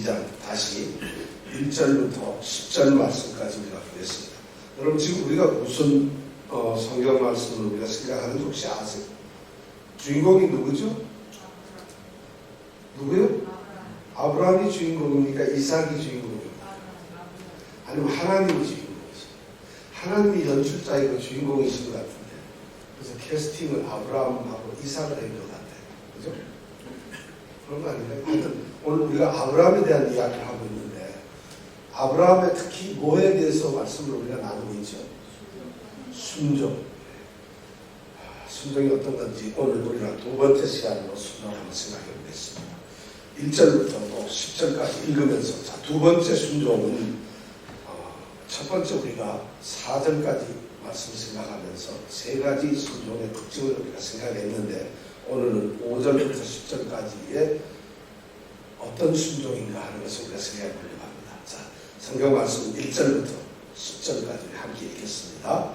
2장 다시 1절부터 10절 말씀까지 우리가 보겠습니다. 여러분 지금 우리가 무슨 성경 말씀을 우리가 생각하는지 혹시 아세요? 주인공이 누구죠? 누구요? 아브라함이 주인공입니까? 이삭이 주인공입니까? 아니면 하나님이 주인공이죠? 하나님이 연출자이고 주인공이신 것 같은데 그래서 캐스팅을 아브라함하고 이삭을 한 것 같아요. 그죠? 그런 거 아닌가요? 하여튼 오늘 우리가 아브라함에 대한 이야기를 하고 있는데 아브라함의 특히 뭐에 대해서 말씀을 우리가 나누고 있죠? 순종. 순종이 어떤 건지 오늘 우리가 두 번째 시간으로 순종을 한번 생각해 보겠습니다. 1절부터 또 10절까지 읽으면서 자, 두 번째 순종은 첫 번째 우리가 4절까지 말씀을 생각하면서 세 가지 순종의 특징을 우리가 생각했는데 오늘은 5절부터 10절까지의 어떤 순종인가 하는 것을 우리가 생각해 보려고 합니다. 자, 성경 말씀 1절부터 10절까지 함께 읽겠습니다.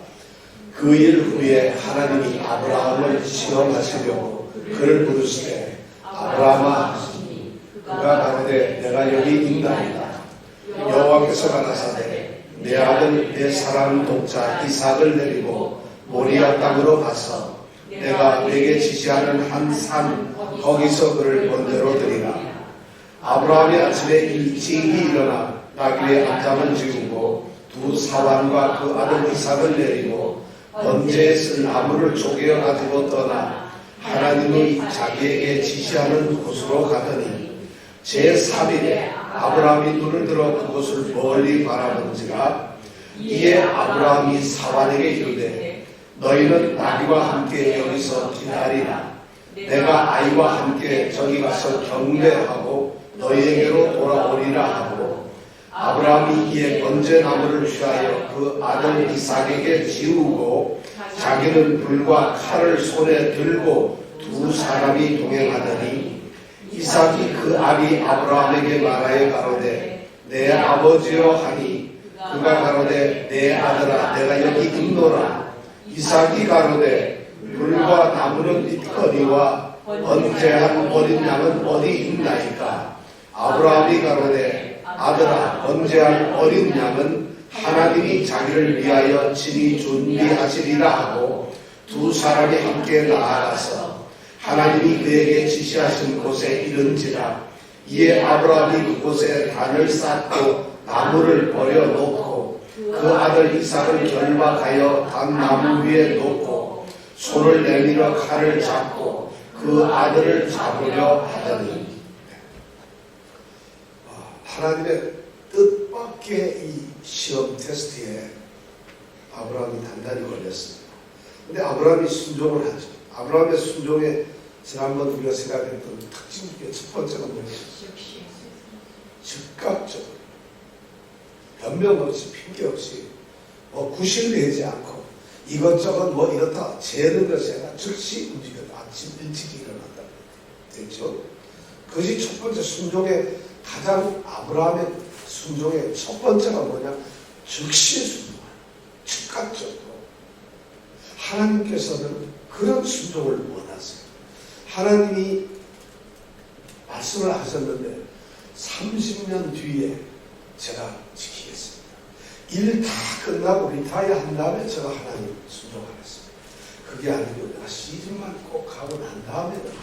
그 일 후에 하나님이 아브라함을 시험하시려고 그를 부르시되 아브라함아 하시니 그가 가로되 내가 여기 있나이다. 여호와께서 가라사대 내 아들 내 사랑하는 동자 이삭을 데리고 모리아 땅으로 가서 내가 내게 지시하는 한 산 거기서 그를 번제로 드리라. 아브라함이 아침에 일찍이 일어나 나귀의 앞장을 지우고 두 사환과 그 아들 이삭을 내리고 번제에 쓸 나무를 쪼개어 가지고 떠나 하나님이 자기에게 지시하는 곳으로 가더니 제3일에 아브라함이 눈을 들어 그곳을 멀리 바라본지라. 이에 아브라함이 사환에게 이르되 너희는 나귀와 함께 여기서 기다리라. 내가 아이와 함께 저기 가서 경배하고 너희에게로 돌아오리라 하고 아브라함이 이에 번제나무를 취하여 그 아들 이삭에게 지우고 자기는 불과 칼을 손에 들고 두 사람이 동행하더니 이삭이 그 아비 아브라함에게 말하여 가로되 내 아버지여 하니 그가 가로되 내 아들아 내가 여기 있노라. 이삭이 가로되 불과 나무는 있거니와 번제한 어린 양은 어디 있나이까. 아브라함이 가로되 아들아 번제할 어린 양은 하나님이 자기를 위하여 친히 준비하시리라 하고 두 사람이 함께 나아가서 하나님이 그에게 지시하신 곳에 이른지라. 이에 아브라함이 그곳에 단을 쌓고 나무를 버려놓고 그 아들 이삭을 결박하여 단나무 위에 놓고 손을 내밀어 칼을 잡고 그 아들을 잡으려 하더니 하나님의 뜻밖의 이 시험 테스트에 아브라함이 단단히 걸렸습니다. 근데 아브라함이 순종을 하죠. 아브라함의 순종에 지난번 우리가 생각했던 특징 중에 첫 번째가 뭐예요? 즉각적으로 변명 없이 핑계 없이 구실내지 않고 이것저것 이렇다 재는 것이 아니라 즉시 움직였다. 아침 일찍 일어났다. 됐죠? 그것이 첫 번째 순종의 가장 아브라함의 순종의 첫 번째가 뭐냐? 즉시 순종. 즉각적으로. 하나님께서는 그런 순종을 원하세요. 하나님이 말씀을 하셨는데 30년 뒤에 제가 지키겠습니다. 일 다 끝나고 리타이어 한 다음에 제가 하나님 순종하겠습니다. 그게 아니고 내가 시즌만 꼭 가고 난 다음에 하겠습니다.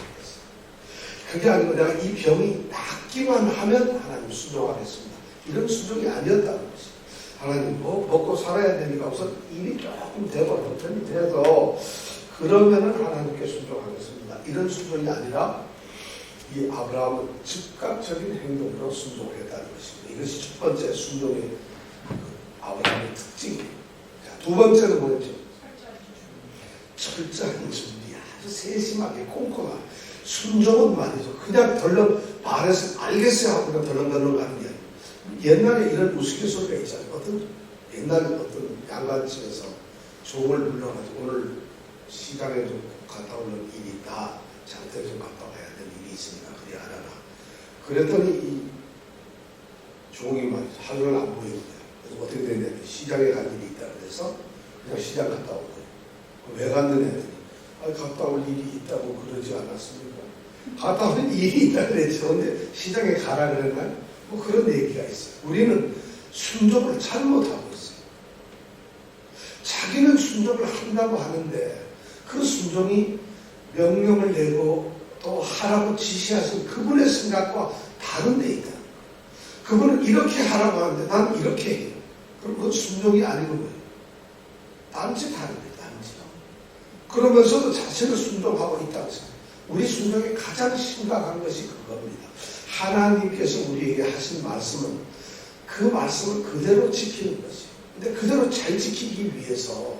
그게 아니고 내가 이 병이 낫기만 하면 하나님 순종하겠습니다. 이런 순종이 아니었다는 것이. 하나님 먹고 살아야 되니까 우선 일이 조금 되고 형편이 돼서 그러면은 하나님께 순종하겠습니다. 이런 순종이 아니라 이 아브라함은 즉각적인 행동으로 순종했다는 것입니다. 이것이 첫 번째 순종의 아브라함의 특징이에요. 두 번째는 뭐였죠? 철저한 준비. 아주 세심하게 꼼꼼한 순종은 말이죠. 그냥 덜렁 말해서 알겠어요 하고 그냥 덜렁덜렁 가는 게 아니에요. 옛날에 이런 우스갯소리가 있잖아요. 옛날에 어떤 양반집에서 종을 불러가지고 오늘 시장에 좀 갔다 오는 일이 있다. 장터에 좀 갔다 와야 되는 일이 있으니까 그래 하라라. 그랬더니 이 종이 말이죠. 하루는 안 보이는 거예요. 그래서 어떻게 되냐면 시장에 갈 일이 있다 그래서 그냥 시장 갔다 온 거예요. 왜 갔느냐 했더니 갔다 올 일이 있다고 그러지 않았습니까? 갔다 오는 일이 있다 그랬죠. 근데 시장에 가라 그랬나요? 뭐 그런 얘기가 있어요. 우리는 순종을 잘못하고 있어요. 자기는 순종을 한다고 하는데 그 순종이 명령을 내고 또 하라고 지시하신 그분의 생각과 다른 데 있다. 그분은 이렇게 하라고 하는데 난 이렇게 해요. 그럼 그건 순종이 아니고 뭐예요? 딴지 다릅니다. 딴지. 그러면서도 자신을 순종하고 있다고 생각해요. 우리 순종의 가장 심각한 것이 그겁니다. 하나님께서 우리에게 하신 말씀은 그 말씀을 그대로 지키는 것이에요. 근데 그대로 잘 지키기 위해서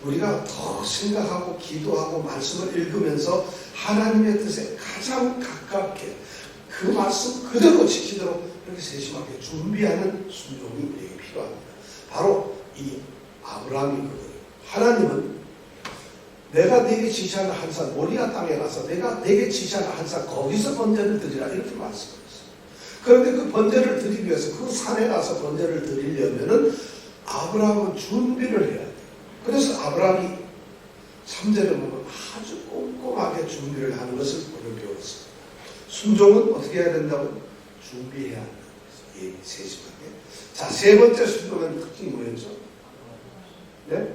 우리가 더 생각하고 기도하고 말씀을 읽으면서 하나님의 뜻에 가장 가깝게 그 말씀 그대로 지키도록 이렇게 세심하게 준비하는 순종이 우리에게 필요합니다. 바로 이 아브라함이 그거예요. 하나님은 내가 네게 지시하는 한 산 모리아 땅에 가서 내가 네게 지시하는 한 산 거기서 번제를 드리라 이렇게 말씀했어요. 그런데 그 번제를 드리기 위해서 그 산에 가서 번제를 드리려면은 아브라함은 준비를 해야 돼요. 그래서 아브라함이 3절에 보면 아주 꼼꼼하게 준비를 하는 것을 오늘 배웠습니다. 순종은 어떻게 해야 된다고? 준비해야 한다는 거죠. 예, 세심하게. 자, 세 번째 순종은 특징이 뭐였죠? 네?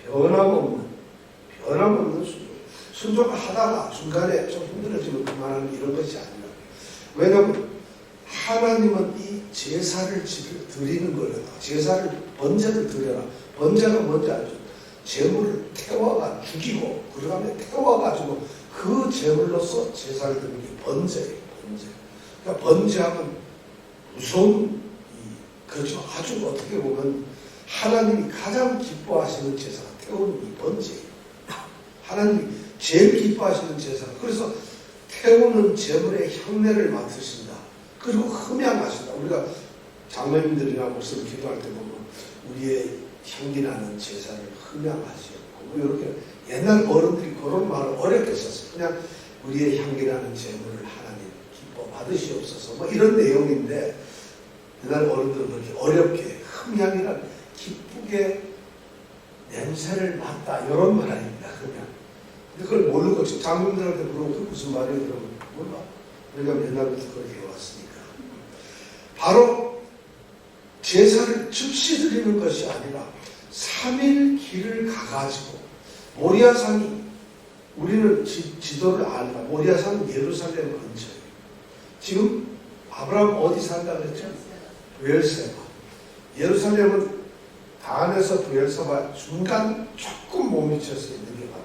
변함없는 순종. 순종을 하다가 중간에 좀 힘들어지면 그만하는 이런 것이 아니라. 왜냐하면 하나님은 이 제사를 드리는 거를 제사를 번제를 드려라. 번제가 뭔지 알죠? 제물을 태워가 죽이고 그 다음에 태워가지고 그 제물로서 제사를 드리는 게 번제예요. 번제. 그러니까 번제하면 무서운 그렇죠. 아주 어떻게 보면 하나님이 가장 기뻐하시는 제사가 태우는 이 번제예요. 하나님이 제일 기뻐하시는 제사. 그래서 태우는 제물의 향내를 맡으신다. 그리고 흠양하신다. 우리가 장로님들이나 목사님 기도할 때 보면 우리의 향기나는 제사를 흠양하시고 뭐 이렇게 옛날 어른들이 그런 말을 어렵게 썼어요. 그냥 우리의 향기나는 제물을 하나님 기뻐 받으시옵소서 뭐 이런 내용인데 옛날 어른들은 그렇게 어렵게 흠양이란 기쁘게 냄새를 맡다 이런 말 아닙니다. 그냥 그걸 모르고 장로님들한테 물어보면 그게 무슨 말이에요? 그러면 몰라. 왜냐하면 옛날부터 그렇게 해왔으니까. 바로 제사를 즉시 드리는 것이 아니라 3일 길을 가가지고 모리아산이 우리는 지도를 알다. 모리아산은 예루살렘 근처예요. 지금 아브라함 어디 산다 그랬죠? 브엘세바. 예루살렘은 단에서 브엘세바 중간 조금 못 미쳐서 있는 게 바로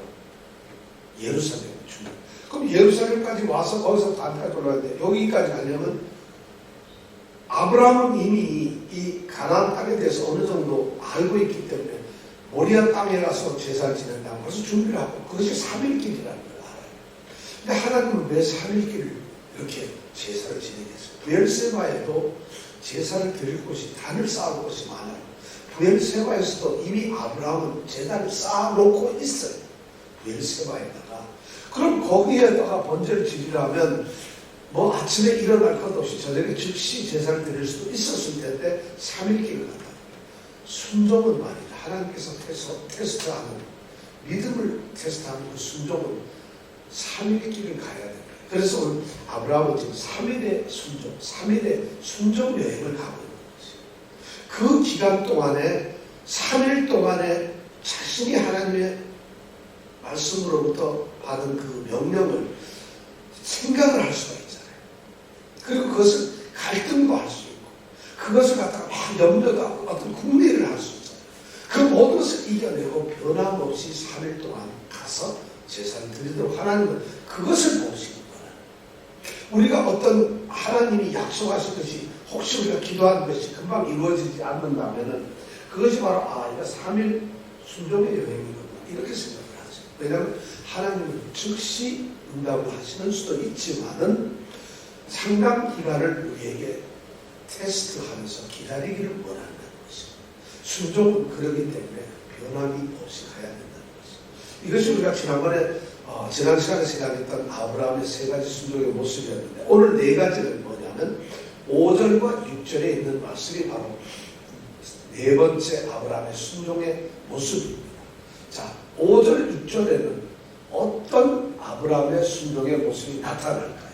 예루살렘 중간. 그럼 예루살렘까지 와서 거기서 단까지 올라야 돼. 여기까지 가려면 아브라함은 이미 이 가나안 땅에 대해서 어느 정도 알고 있기 때문에 모리아 땅에 가서 제사를 지낸다는 것을 준비를 하고 그것이 3일길이라는 걸 알아요. 근데 하나님은 왜 3일길을 이렇게 제사를 지내겠어요? 브엘세바에도 제사를 드릴 곳이 단을 쌓을 곳이 많아요. 브엘세바에서도 이미 아브라함은 제단을 쌓아놓고 있어요. 브엘세바에다가. 그럼 거기에다가 번제를 지리려면 뭐 아침에 일어날 것 없이 저녁에 즉시 제사를 드릴 수도 있었을 텐데 3일길을 간다. 순종은 말이다. 하나님께서 테스트하는 믿음을 테스트하는 그 순종은 3일길을 가야 됩니다. 그래서 오늘 아브라함은 지금 3일의 순종 여행을 가고 있는 거죠. 그 기간 동안에 3일 동안에 자신이 하나님의 말씀으로부터 받은 그 명령을 생각을 할 수가 있잖아요. 그리고 그것을 갈등도 할 수 있고 그것을 갖다가 막 염려도 하고 어떤 궁리를 할 수 있잖아요. 그 모든 것을 이겨내고 변함없이 3일 동안 가서 제사를 드리도록 하나님은 그것을 보시는 거예요. 우리가 어떤 하나님이 약속하신 것이 혹시 우리가 기도하는 것이 금방 이루어지지 않는다면 그것이 바로 이거 3일 순종의 여행이구나 이렇게 생각을 하죠. 왜냐하면 하나님은 즉시 응답을 하시는 수도 있지만은 상당 기간을 우리에게 테스트하면서 기다리기를 원한다는 것입니다. 순종은 그러기 때문에 변함이 없이 가야 된다는 것입니다. 이것이 우리가 지난번에 지난 시간에 생각했던 아브라함의 3가지 순종의 모습이었는데 오늘 4가지는 뭐냐면 5절과 6절에 있는 말씀이 바로 4번째 아브라함의 순종의 모습입니다. 자, 5절, 6절에는 어떤 아브라함의 순종의 모습이 나타날까요?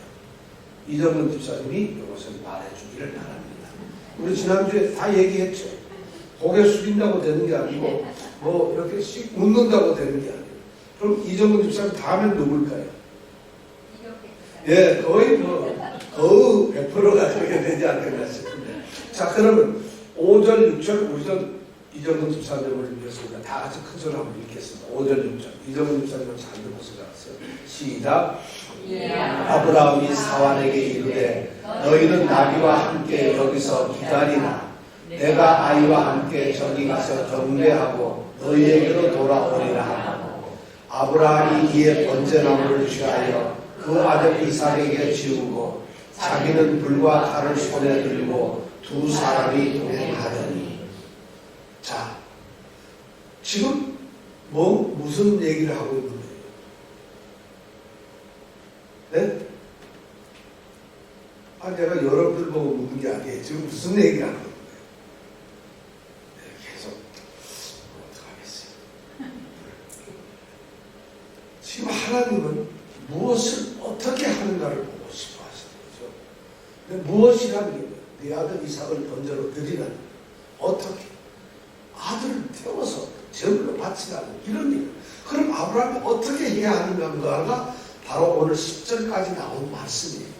이정근 집사님이 이것을 말해주기를 바랍니다. 우리 지난주에 다 얘기했죠. 고개 숙인다고 되는 게 아니고 뭐 이렇게 씩 웃는다고 되는 게 아니에요. 그럼 이정근 집사님 다음엔 누굴까요? 예, 거의 뭐 거의 100%가 그렇게 되지 않겠나 싶은데. 자, 그러면 5절, 6절 우리 이정근 집사님을 위해서 우리가 다 같이 큰 소리 한번 읽겠습니다. 5절, 6절. 이정근 집사님은 잘 듣고서 나왔어요. 시작. 아브라함이 사환에게 이르되 너희는 나귀와 함께 여기서 기다리라. 내가 아이와 함께 저기 가서 경배하고 너희에게로 돌아오리라 하고 아브라함이 이에 번제나무를 취하여 그 아들 이삭에게 지우고 자기는 불과 칼을 손에 들고 두 사람이 동행하더니. 자, 지금 무슨 얘기를 하고 있는 거예요? 네? 내가 여러분들 보고 묻는 게 아니에요. 지금 무슨 얘기를 하고 있는 거예요? 네, 계속 어떡하겠어요? 지금 하나님은 무엇을 어떻게 하는가를 보고 싶어 하시는 거죠. 근데 무엇이라는 게 뭐예요? 네 아들 이삭을 번제로 드리라는, 어떻게 아들을 태워서 제물로 바치라는 이런 일. 그럼 아브라함이 어떻게 해야 하는가가 바로 오늘 10절까지 나온 말씀이에요.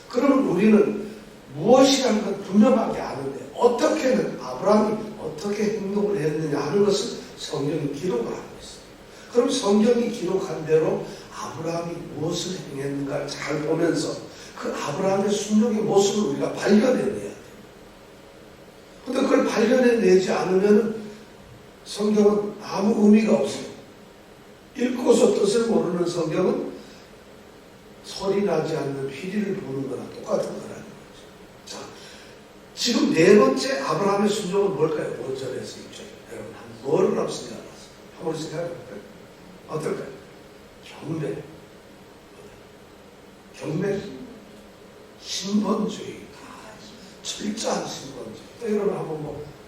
그러면 우리는 무엇이라는 건 분명하게 아는데 어떻게는 아브라함이 어떻게 행동을 했느냐 하는 것을 성경이 기록을 하고 있어요. 그럼 성경이 기록한 대로 아브라함이 무엇을 행했는가를 잘 보면서 그 아브라함의 순종의 모습을 우리가 발견해내야 돼요. 근데 그걸 발견해내지 않으면 성경은 아무 의미가 없어요. 읽고서 뜻을 모르는 성경은 소리 나지 않는 피리를 보는 거나 똑같은 거라는 거죠. 자, 지금 네 번째 아브라함의 순종은 뭘까요? 5절에서 6절. 여러분, 뭐를 하고 생각하세요? 한번 생각해볼까요? 어떨까요? 경배. 경배. 신번주의. 철저한 신번주의. 또 여러분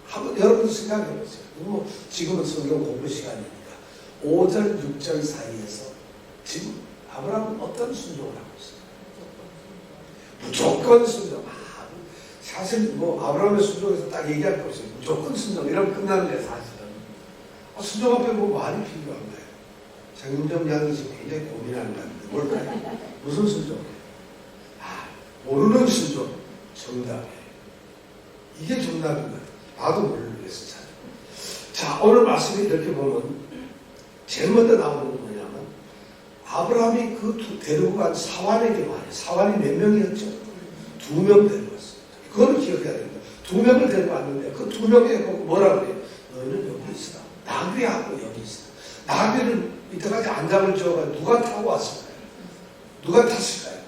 한번 여러분도 생각해보세요. 지금은 성경 공부 시간이니까 5절, 6절 사이에서 지금 아브라함은 어떤 순종을 하고 있어요? 무조건 순종. 사실 아브라함의 순종에서 딱 얘기할 거 없어요. 무조건 순종. 이러면 끝나는데 사실은. 순종 앞에 말이 필요한가요? 장윤정 양이 지금 굉장히 고민하는 거 같은데 뭘까요? 무슨 순종이에요? 모르는 순종. 정답이에요. 이게 정답인 거예요. 나도 모르겠어. 자, 오늘 말씀을 이렇게 보면 제일 먼저 나오는 건 뭐냐면 아브라함이 데리고 간 사환에게 말이에요. 사환이 몇 명이었죠? 2명 데리고 왔어요. 그거는 기억해야 됩니다. 2명을 데리고 왔는데 그 2명에 뭐라고 그래요? 너희는 여기 있어. 나귀하고 여기 있어. 나귀를 이때까지 안장을 지어가지고 누가 타고 왔을까요? 누가 탔을까요?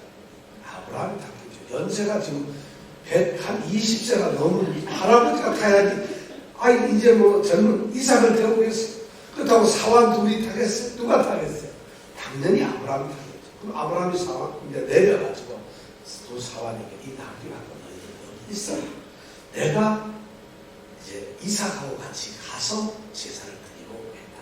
아브라함이 탔겠죠. 연세가 지금 120세가 넘은 할아버지가 타야지. 이제 젊은 이삭을 태우겠어. 그렇다고 사환 둘이 타겠어요? 누가 타겠어요? 당연히 아브라함이 타겠죠. 그럼 아브라함이 이제 내려가지고 두 사환에게 이 나귀하고 너희들 여기 있어. 내가 이제 이삭하고 같이 가서 제사를 드리고 오겠다.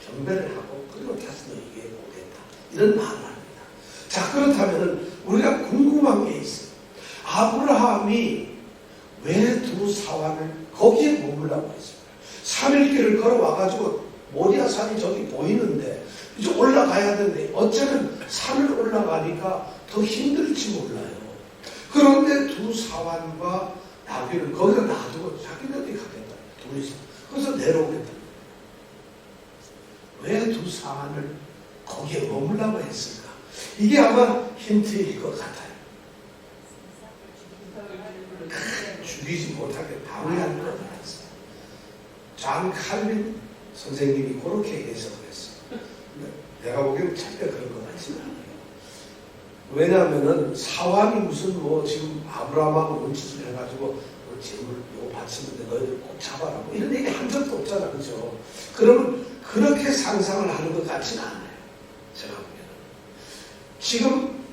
경배를 하고 그리고 다시 너희에게 오겠다. 이런 말을 합니다. 자, 그렇다면 우리가 궁금한 게 있어요. 아브라함이 왜 두 사환을 거기에 머물라고 했습니다. 3일 길을 걸어와가지고 모리아산이 저기 보이는데 이제 올라가야 되는데 어쩌면 산을 올라가니까 더 힘들지 몰라요. 그런데 두 사환과 나귀를 거기다 놔두고 자기는 어디 가겠다. 둘이서. 그래서 내려오겠다. 왜 두 사환을 거기에 머물라고 했을까? 이게 아마 힌트일 것 같아요. 죽이지 못하게 방해하는 것 같았어요. 존 칼빈 선생님이 그렇게 해석을 했어요. 내가 보기에는 절대 그런 것 같지는 않아요. 왜냐하면은 사환이 무슨 지금 아브라함하고 원치를 해가지고 재물 바치는데 너희들 꼭 잡아라 이런 얘기 한 적도 없잖아, 그죠? 그러면 그렇게 상상을 하는 것 같지는 않아요. 제가 보기에는 지금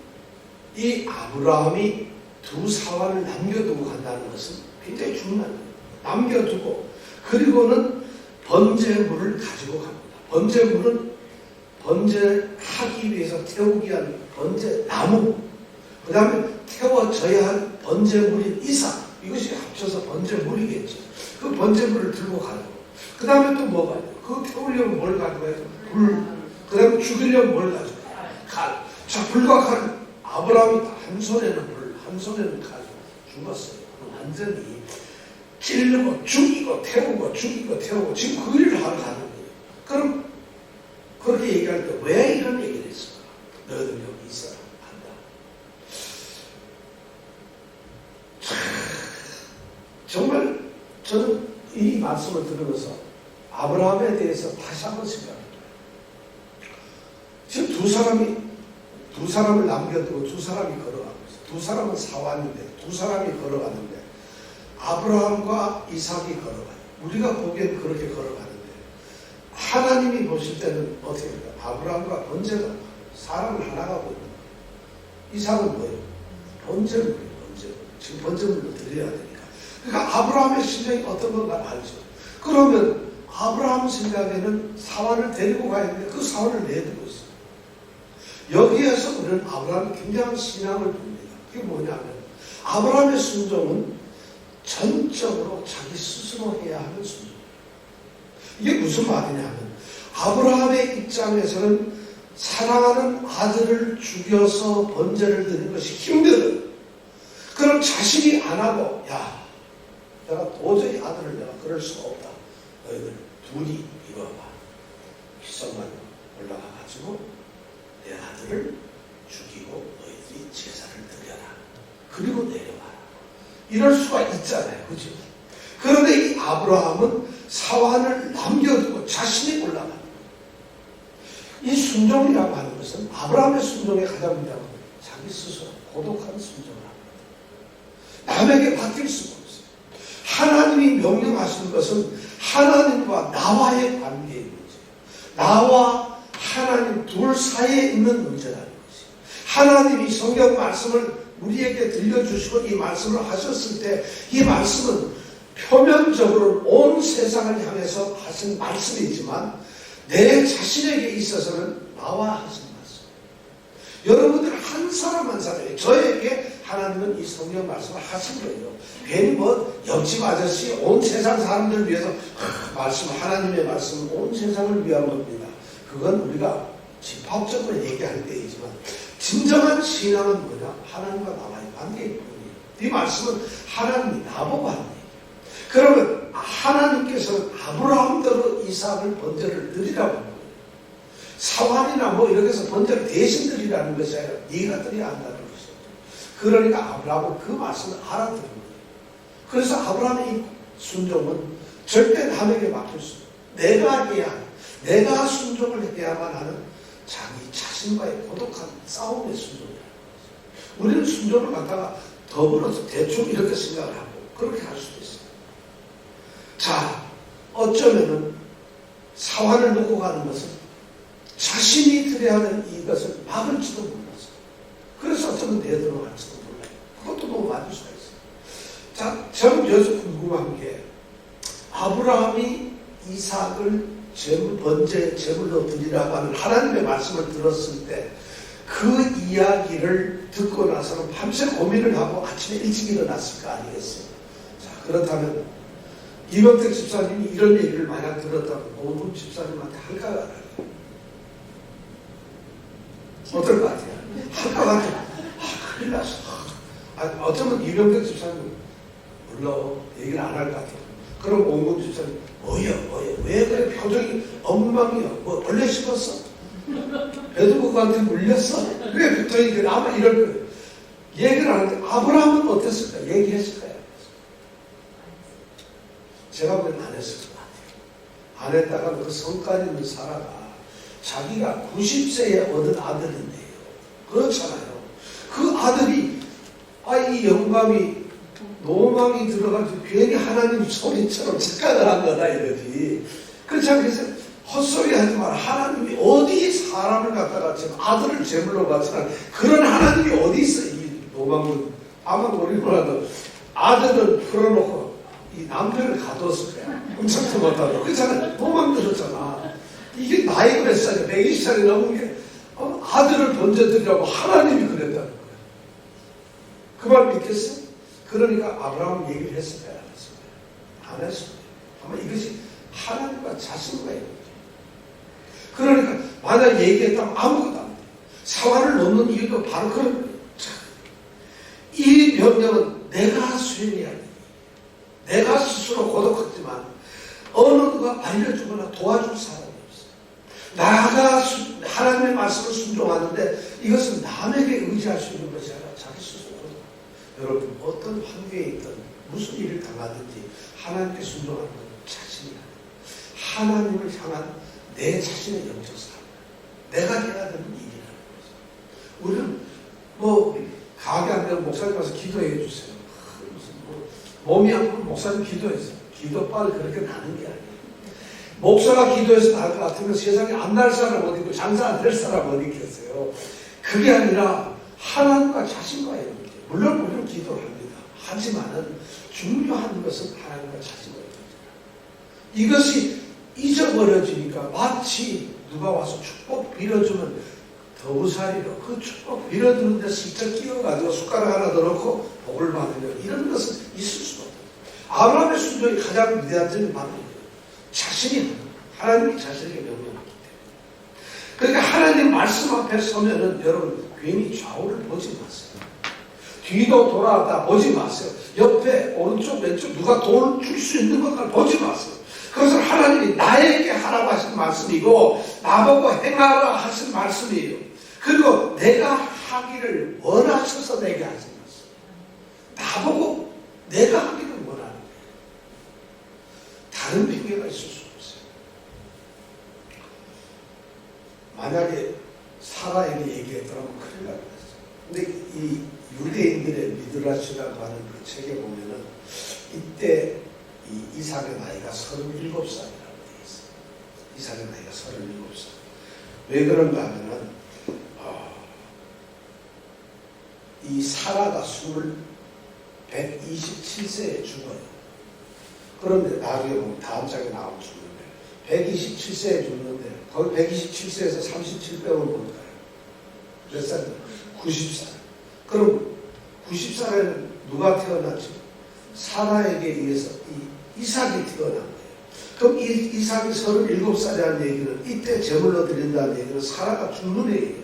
이 아브라함이 두 사환을 남겨두고 간다는 것은 굉장히 중요한 거예요. 남겨두고 그리고는 번제물을 가지고 갑니다. 번제물은 번제하기 위해서 태우기 위한 번제나무, 그 다음에 태워져야 할 번제물인 이삭, 이것이 합쳐서 번제물이겠죠. 그 번제물을 들고 가고, 그 다음에 또 뭐가 있나요? 그거 태우려면 뭘 가져가야 돼요? 불. 그 다음에 죽이려면 뭘 가져가요? 칼. 자, 불과 칼. 아브라함이 한 손에는 불, 한 손에는 칼. 죽었어요. 완전히 찔르고 죽이고 태우고 죽이고 태우고 지금 그 일을 하러 가는 거예요. 그럼 그렇게 얘기할 때 왜 이런 얘기를 했을까? 너희들 여기 있어라 한다. 정말 저는 이 말씀을 들으면서 아브라함에 대해서 다시 한번 생각합니다. 지금 두 사람을 남겨두고 두 사람이 걸어가고 있어요. 두 사람은 사왔는데 두 사람이 걸어가는데 아브라함과 이삭이 걸어가요. 우리가 보기엔 그렇게 걸어가는데 하나님이 보실 때는 어떻게 합니까? 아브라함과 번제가 사람을 하나가 보입니다. 이삭은 뭐예요? 번제물이에요. 번제물. 지금 번제물로 드려야 되니까. 그러니까 아브라함의 심정이 어떤 건가 알죠. 그러면 아브라함 생각에는 사환을 데리고 가야 되는데 그 사환을 내두고 있어요. 여기에서 우리는 아브라함이 굉장한 신앙을 봅니다. 그게 뭐냐면 아브라함의 순종은 전적으로 자기 스스로 해야 하는 순종. 이게 무슨 말이냐면 아브라함의 입장에서는 사랑하는 아들을 죽여서 번제를 드리는 것이 힘들어요. 그럼 자신이 안 하고 야 내가 도저히 아들을 내가 그럴 수가 없다. 너희들 둘이 이거 봐. 기성만 올라가가지고 내 아들을 죽이고 너희들이 제사를 드려라. 그리고 내려와라. 이럴 수가 있잖아요. 그죠? 그런데 이 아브라함은 사환을 남겨두고 자신이 올라가는 거예요. 이 순종이라고 하는 것은 아브라함의 순종의 가장 중요한 건 자기 스스로 고독한 순종을 합니다. 남에게 맡길 수가 없어요. 하나님이 명령하시는 것은 하나님과 나와의 관계의 문제예요. 나와 하나님 둘 사이에 있는 문제라는 것이에요. 하나님이 성경 말씀을 우리에게 들려주시고 이 말씀을 하셨을 때 이 말씀은 표면적으로 온 세상을 향해서 하신 말씀이지만 내 자신에게 있어서는 나와 하신 말씀. 여러분들 한 사람 한 사람에게 저에게 하나님은 이 성경 말씀을 하신 거예요. 괜히 뭐 옆집 아저씨 온 세상 사람들을 위해서 말씀 하나님의 말씀은 온 세상을 위한 겁니다. 그건 우리가 집합적으로 얘기할 때이지만 진정한 신앙은 뭐냐? 하나님과 나와의 관계일 뿐이에요. 이 말씀은 하나님이 나보고 하는 얘기예요. 그러면 하나님께서는 아브라함대로 이삭을 번제를 드리라고 하는 거예요. 사환이나 뭐 이렇게 해서 번제를 대신 드리라는 것이 아니라 네가 드려야 한다는 것이죠. 그러니까 아브라함은 그 말씀을 알아들은 거예요. 그래서 아브라함의 이 순종은 절대 남에게 맡길 수 없어요. 내가 해야 하는, 내가 순종을 해야만 하는 자기 자신과의 고독한 싸움의 순종이라는 거죠. 우리는 순종을 갖다가 더불어서 대충 이렇게 생각을 하고 그렇게 할 수도 있어요. 자, 어쩌면은 사환을 놓고 가는 것은 자신이 드려야 하는 이것을 막을지도 몰랐어요. 그래서 어쩌면 내들어갈지도 몰라요. 그것도 너무 맞을 수가 있어요. 자, 저는 여기서 궁금한 게 아브라함이 이삭을 번제 제물로 드리라고 하는 하나님의 말씀을 들었을 때 그 이야기를 듣고 나서는 밤새 고민을 하고 아침에 일찍 일어났을 거 아니겠어요? 자, 그렇다면 이명택 집사님이 이런 얘기를 만약 들었다면 오문 집사님한테 할까 말까? 어떨 것 같아요? 할 것 같아요. 큰일 났어. 어쩌면 이명택 집사님 몰라 얘기를 안 할 것 같아요. 그럼 오문 집사님 뭐야 왜 그래 표정이 엉망이야 뭐 벌레 씹었어? 배두부한테 물렸어? 왜 붙어있는 거야? 아마 이럴 거예요. 얘기를 하는데 아브라함은 어땠을까? 얘기했을까요? 제가 보기엔 안 했을 것 같아요. 안 했다가 그 성깔 있는 사라가 자기가 90세에 얻은 아들인데요. 그렇잖아요. 그 아들이 이 영감이 노망이 들어가지고 괜히 하나님 소리처럼 착각을 한 거다 이거지. 그렇지 않겠어요? 헛소리 하지 마라. 하나님이 어디 사람을 갖다가 지금 아들을 제물로 바치나 그런 하나님이 어디 있어? 이 노망은 아마 모르고라도 아들을 풀어놓고 이 남편을 가뒀을 거야. 엄청도 못하고. 그렇잖아. 노망 들었잖아. 이게 나이가 몇 살이야? 120살이 넘은 게 아들을 번져드리라고 하나님이 그랬다는 거야. 그 말 믿겠어요? 그러니까 아브라함 얘기를 했을까요? 안 했을까요? 안 했습니다. 아마 이것이 하나님과 자신과의 문제. 그러니까 만약 얘기했다면 아무것도 안 돼요. 사활을 넘는 이유가 바로 그런 거예요. 이 명령은 내가 수행해야 돼. 내가 스스로 고독했지만 어느 누가 알려주거나 도와줄 사람이 없어요. 나가 하나님의 말씀을 순종하는데 이것은 남에게 의지할 수 있는 것이 아니라 자기 스스로 고독. 여러분 어떤 환경에 있든 무슨 일을 당하든지 하나님께 순종하는 건 자신이야. 하나님을 향한 내 자신의 영적 삶. 내가 해야 되는 일이라는 거죠. 우리는 가게 안 되면 목사님 와서 기도해 주세요. 몸이 아프면 목사님 기도해서 기도빨 그렇게 나는 게 아니에요. 목사가 기도해서 나을 것 같으면 세상에 안 날 사람 어디 있고 장사 안 될 사람 어디 있겠어요. 그게 아니라 하나님과 자신과의 문제. 물론 기도를 합니다. 하지만은 중요한 것은 하나님과 자신과의 문제다. 이것이 잊어버려지니까 마치 누가 와서 축복 빌어주면 더우사리로 그 축복 빌어주는 데 슬쩍 끼워가지고 숟가락 하나 더 넣고 복을 받으려 이런 것은 있을 수가 없다. 아브라함의 순종이 가장 위대한 점이 바로 자신이 하나님이 자신에게 명령하기 때문에. 그러니까 하나님 말씀 앞에 서면은 여러분 괜히 좌우를 보지 마세요. 뒤도 돌아다 보지 마세요. 옆에 오른쪽 왼쪽 누가 도움을 줄 수 있는 것을 보지 마세요. 그것은 하나님이 나에게 하라고 하신 말씀이고 나보고 행하라 하신 말씀이에요. 그리고 내가 하기를 원하셔서 내게 하신 말씀. 나보고 내가 하기를 원하는 거예요. 다른 핑계가 있을 수 없어요. 만약에 사라에게 얘기했더라면 큰일 날 뻔했어요. 근데 이 유대인들의 미드라시라고 하는 그 책에 보면은 이때 이 이삭의 나이가 37살이라고 되어 있어요. 이삭의 나이가 37살. 왜 그런가 하면은 이 사라가 127세에 죽어요. 그런데 나중에 보면 다음 장에 나오면 죽는데 127세에 죽는데 거기 127세에서 37 빼면 뭘까요? 몇 살이요? 90살. 그럼 90살에는 누가 태어났죠? 사라에게 의해서 이삭이 태어난 거예요. 그럼 이삭이 37살이라는 얘기는 이때 제물로 드린다는 얘기는 사라가 죽는 얘기예요.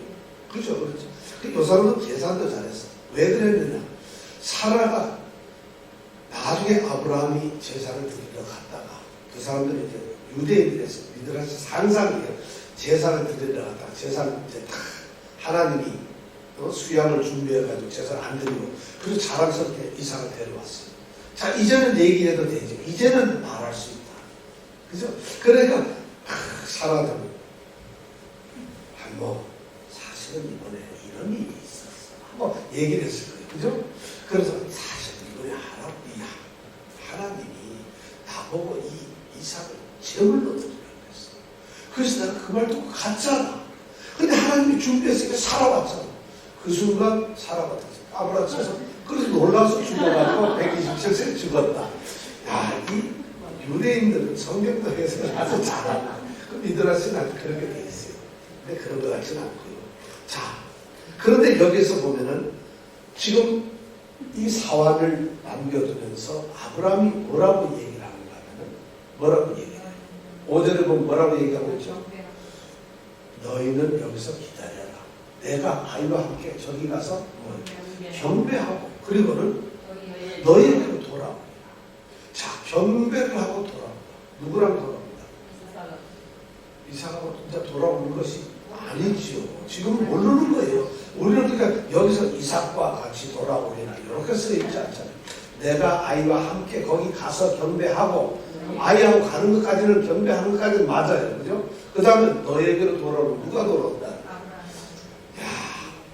그렇죠? 그렇죠. 이 사람도 계산도 잘했어. 왜 그랬느냐? 사라가 나중에 아브라함이 제사를 드리러 갔다가 그 사람들이 이제 유대인들에서 미드라시 상상이에요. 제사를 드리러 갔다가 제사를 이제 다 하나님이 수양을 준비해가지고 제사를 안 드리고 그래서 자랑스럽게 이삭을 데려왔어요. 자, 이제는 얘기해도 되죠. 이제는 말할 수 있다. 그죠? 그러니까 사라도 사실은 이번에 이런 일이 있었어. 얘기를 했을 거예요. 그죠? 그래서 사실 이번에 하나님이 나보고 이 이삭을 제물로 드리라고 했어. 그래서 내가 그 말 듣고 갔잖아. 근데 하나님이 준비했으니까 살아왔잖아. 그 순간 살아왔다. 까불었어서 그래서 놀라서 죽어가지고 127세에 죽었다. 야, 이 유대인들은 성경도 해석을 아주 잘하고 그 미드라시는 아주 그렇게 돼 있어요. 근데 그런 것 같지는 않고요. 자, 그런데 여기서 보면은 지금 이 사환을 남겨두면서 아브라함이 뭐라고 얘기를 하는가 하면은 뭐라고 얘기해요? 5절에 보면 뭐라고 얘기하고 있죠? 너희는 여기서 기다려라. 내가 아이와 함께 저기 가서 경배하고 그리고는 너희에게로 돌아옵니다. 자, 경배를 하고 돌아옵니다. 누구랑 돌아옵니다? 이삭하고 진짜 돌아오는 것이 아니지요. 지금 모르는 거예요. 우리는 그러니까 여기서 이삭과 같이 돌아오리나 이렇게 써있지 않잖아요. 내가 아이와 함께 거기 가서 경배하고 아이하고 가는 것까지는 경배하는 것까지는 맞아요. 그죠? 그 다음에 너에게로 돌아오면 누가 돌아온다?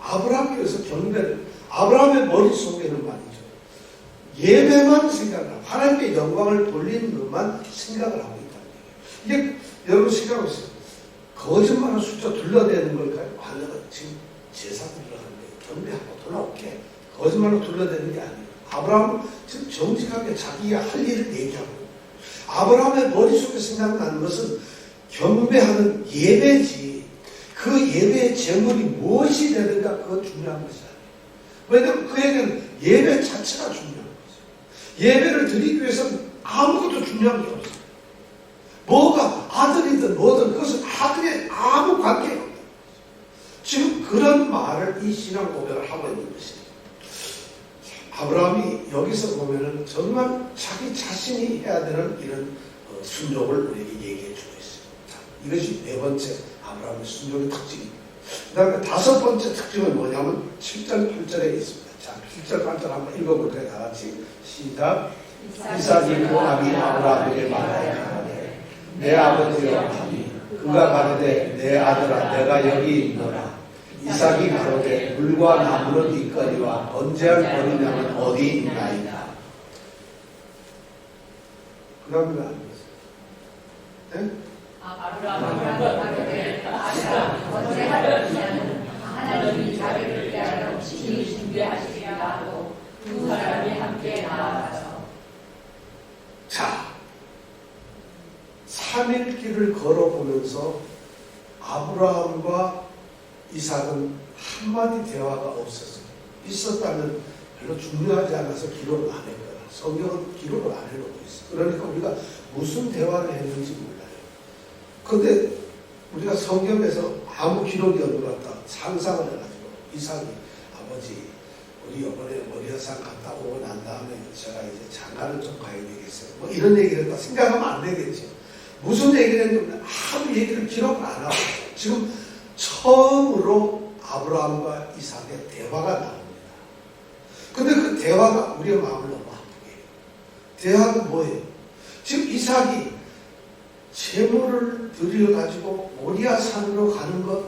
아브라함이 여기서 경배를 아브라함의 머릿속에는 말이죠. 예배만 생각하고 하나님께 영광을 돌리는 것만 생각을 하고 있다는 얘기예요. 이게 여러분 생각해보세요. 거짓말을 숫자 둘러대는 걸까요? 내가 지금 제사 둘러가는데 경배하고 돌아올게. 거짓말로 둘러대는 게 아니에요. 아브라함은 지금 정직하게 자기가 할 일을 얘기하고 아브라함의 머릿속에 생각나는 것은 경배하는 예배지 그 예배의 제물이 무엇이 되는가 그건 중요한 것이 아니에요. 왜냐하면 그에게는 예배 자체가 중요한 거죠. 예배를 드리기 위해서는 아무것도 중요한 게 없어요. 뭐가 아들이든 뭐든 그것은 아들에 아무 관계가 없다. 지금 그런 말을 이 신앙 고백을 하고 있는 것이에요. 아브라함이 여기서 보면은 정말 자기 자신이 해야 되는 이런 순종을 우리에게 얘기해 주고 있어요. 자, 이것이 네 번째 아브라함의 순종의 특징입니다. 그 다음에 다섯 번째 특징은 뭐냐면 7절 8절에 있습니다. 자, 7절 8절 한번 읽어볼까요? 다 같이 시작. 이삭이 모함이 아브라함에게 말하되 내 아버지여 하니 그가 가로되 내 아들아 내가 여기 있노라. 이삭이 가로되 물과 나무는 있거니와 번제할 어린 양은 어디 있나이다. 그 다음에 왜 안 됐어요? 네? 아브라함이 아들아 번제할 어린 양은 하나님이 자기를 위하여 친히 준비하시리라 하고 두 사람이 함께 나아가서 자, 3일 길을 걸어보면서 아브라함과 이삭은 한마디 대화가 없었어요. 있었다면 별로 중요하지 않아서 기록을 안 했거나 성경은 기록을 안 해놓고 있어요. 그러니까 우리가 무슨 대화를 했는지 몰라요. 그런데 우리가 성경에서 아무 기록이 없는 것 같다 상상을 해가지고 이삭이 아버지 우리 이번에 머리화산 갔다 오고 난 다음에 제가 이제 장가를 좀 가야 되겠어요. 뭐 이런 얘기를 했다 생각하면 안 되겠죠. 무슨 얘기를 했는데 아무 얘기를 기록을 안 하고 지금 처음으로 아브라함과 이삭의 대화가 나옵니다. 근데 그 대화가 우리의 마음을 너무 아프게 해요. 대화가 뭐예요? 지금 이삭이 제물을 드려 가지고 모리아 산으로 가는 것,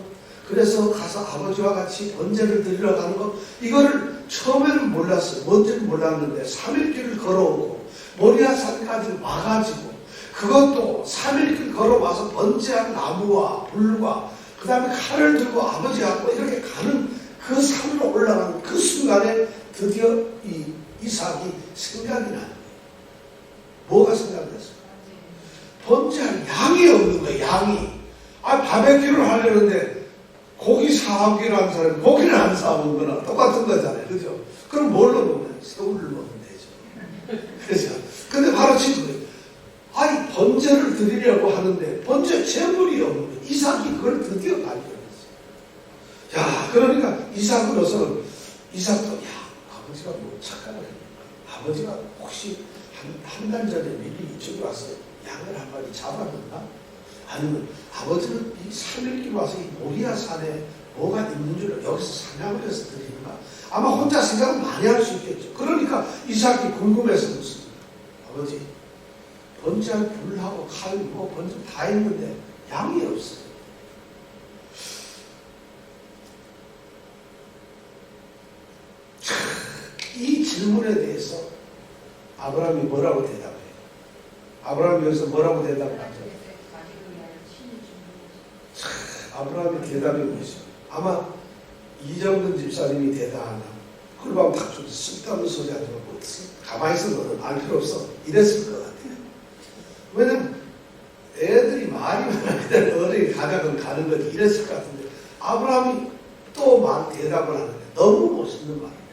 그래서 가서 아버지와 같이 번제를 드리러 가는 것, 이거를 처음에는 몰랐어요. 뭔지는 몰랐는데 3일 길을 걸어오고 모리아 산까지 와가지고 그것도 3일 길 걸어와서 번제한 나무와 불과 그 다음에 칼을 들고 아버지하고 이렇게 가는 그 산으로 올라가는 그 순간에 드디어 이 이삭이 생각이 나는 거예요. 뭐가 생각났어요? 번제할 양이 없는 거예요. 양이. 바베큐를 하려는데 고기 사오기로 한 사람이 고기를 안 사오는 거나 똑같은 거잖아요. 그죠? 그럼 뭘로 먹나요? 새우를 먹으면 되죠. 그죠? 근데 바로 지금 번제를 드리려고 하는데 번제 제물이 없는 거예요. 이삭이 그걸 드디어 발견했어요. 야, 그러니까 이삭으로서는 이삭도 아버지가 뭐 착각을 했는가? 아버지가 혹시 한 달 전에 미리 이쪽에 와서 양을 한 마리 잡았는가? 아니면 아버지는 이 3일길 와서 이 모리아 산에 뭐가 있는 줄 여기서 사냥을 해서 드리는가? 아마 혼자 생각을 많이 할 수 있겠죠. 그러니까 이삭이 궁금해서 묻습니다. 아버지, 번제할 불하고 칼, 번제 다 있는데 양이 없어요. 이 질문에 대해서 아브라함이 뭐라고 대답해요? 아브라함이 여기서 뭐라고 대답하죠? 아브라함의 대답이 뭐죠? 아마 이정근 집사님이 대답하나 그걸 보면 딱 좀 쓸데없는 소리 하지 말고 가만히 있어 너는 알 필요 없어 이랬을 것 같아요. 왜냐면 애들이 말이 많아 그냥 어른이 가자면 가는 거지 이랬을 것 같은데 아브라함이 또 막 대답을 하는데 너무 멋있는 말이에요.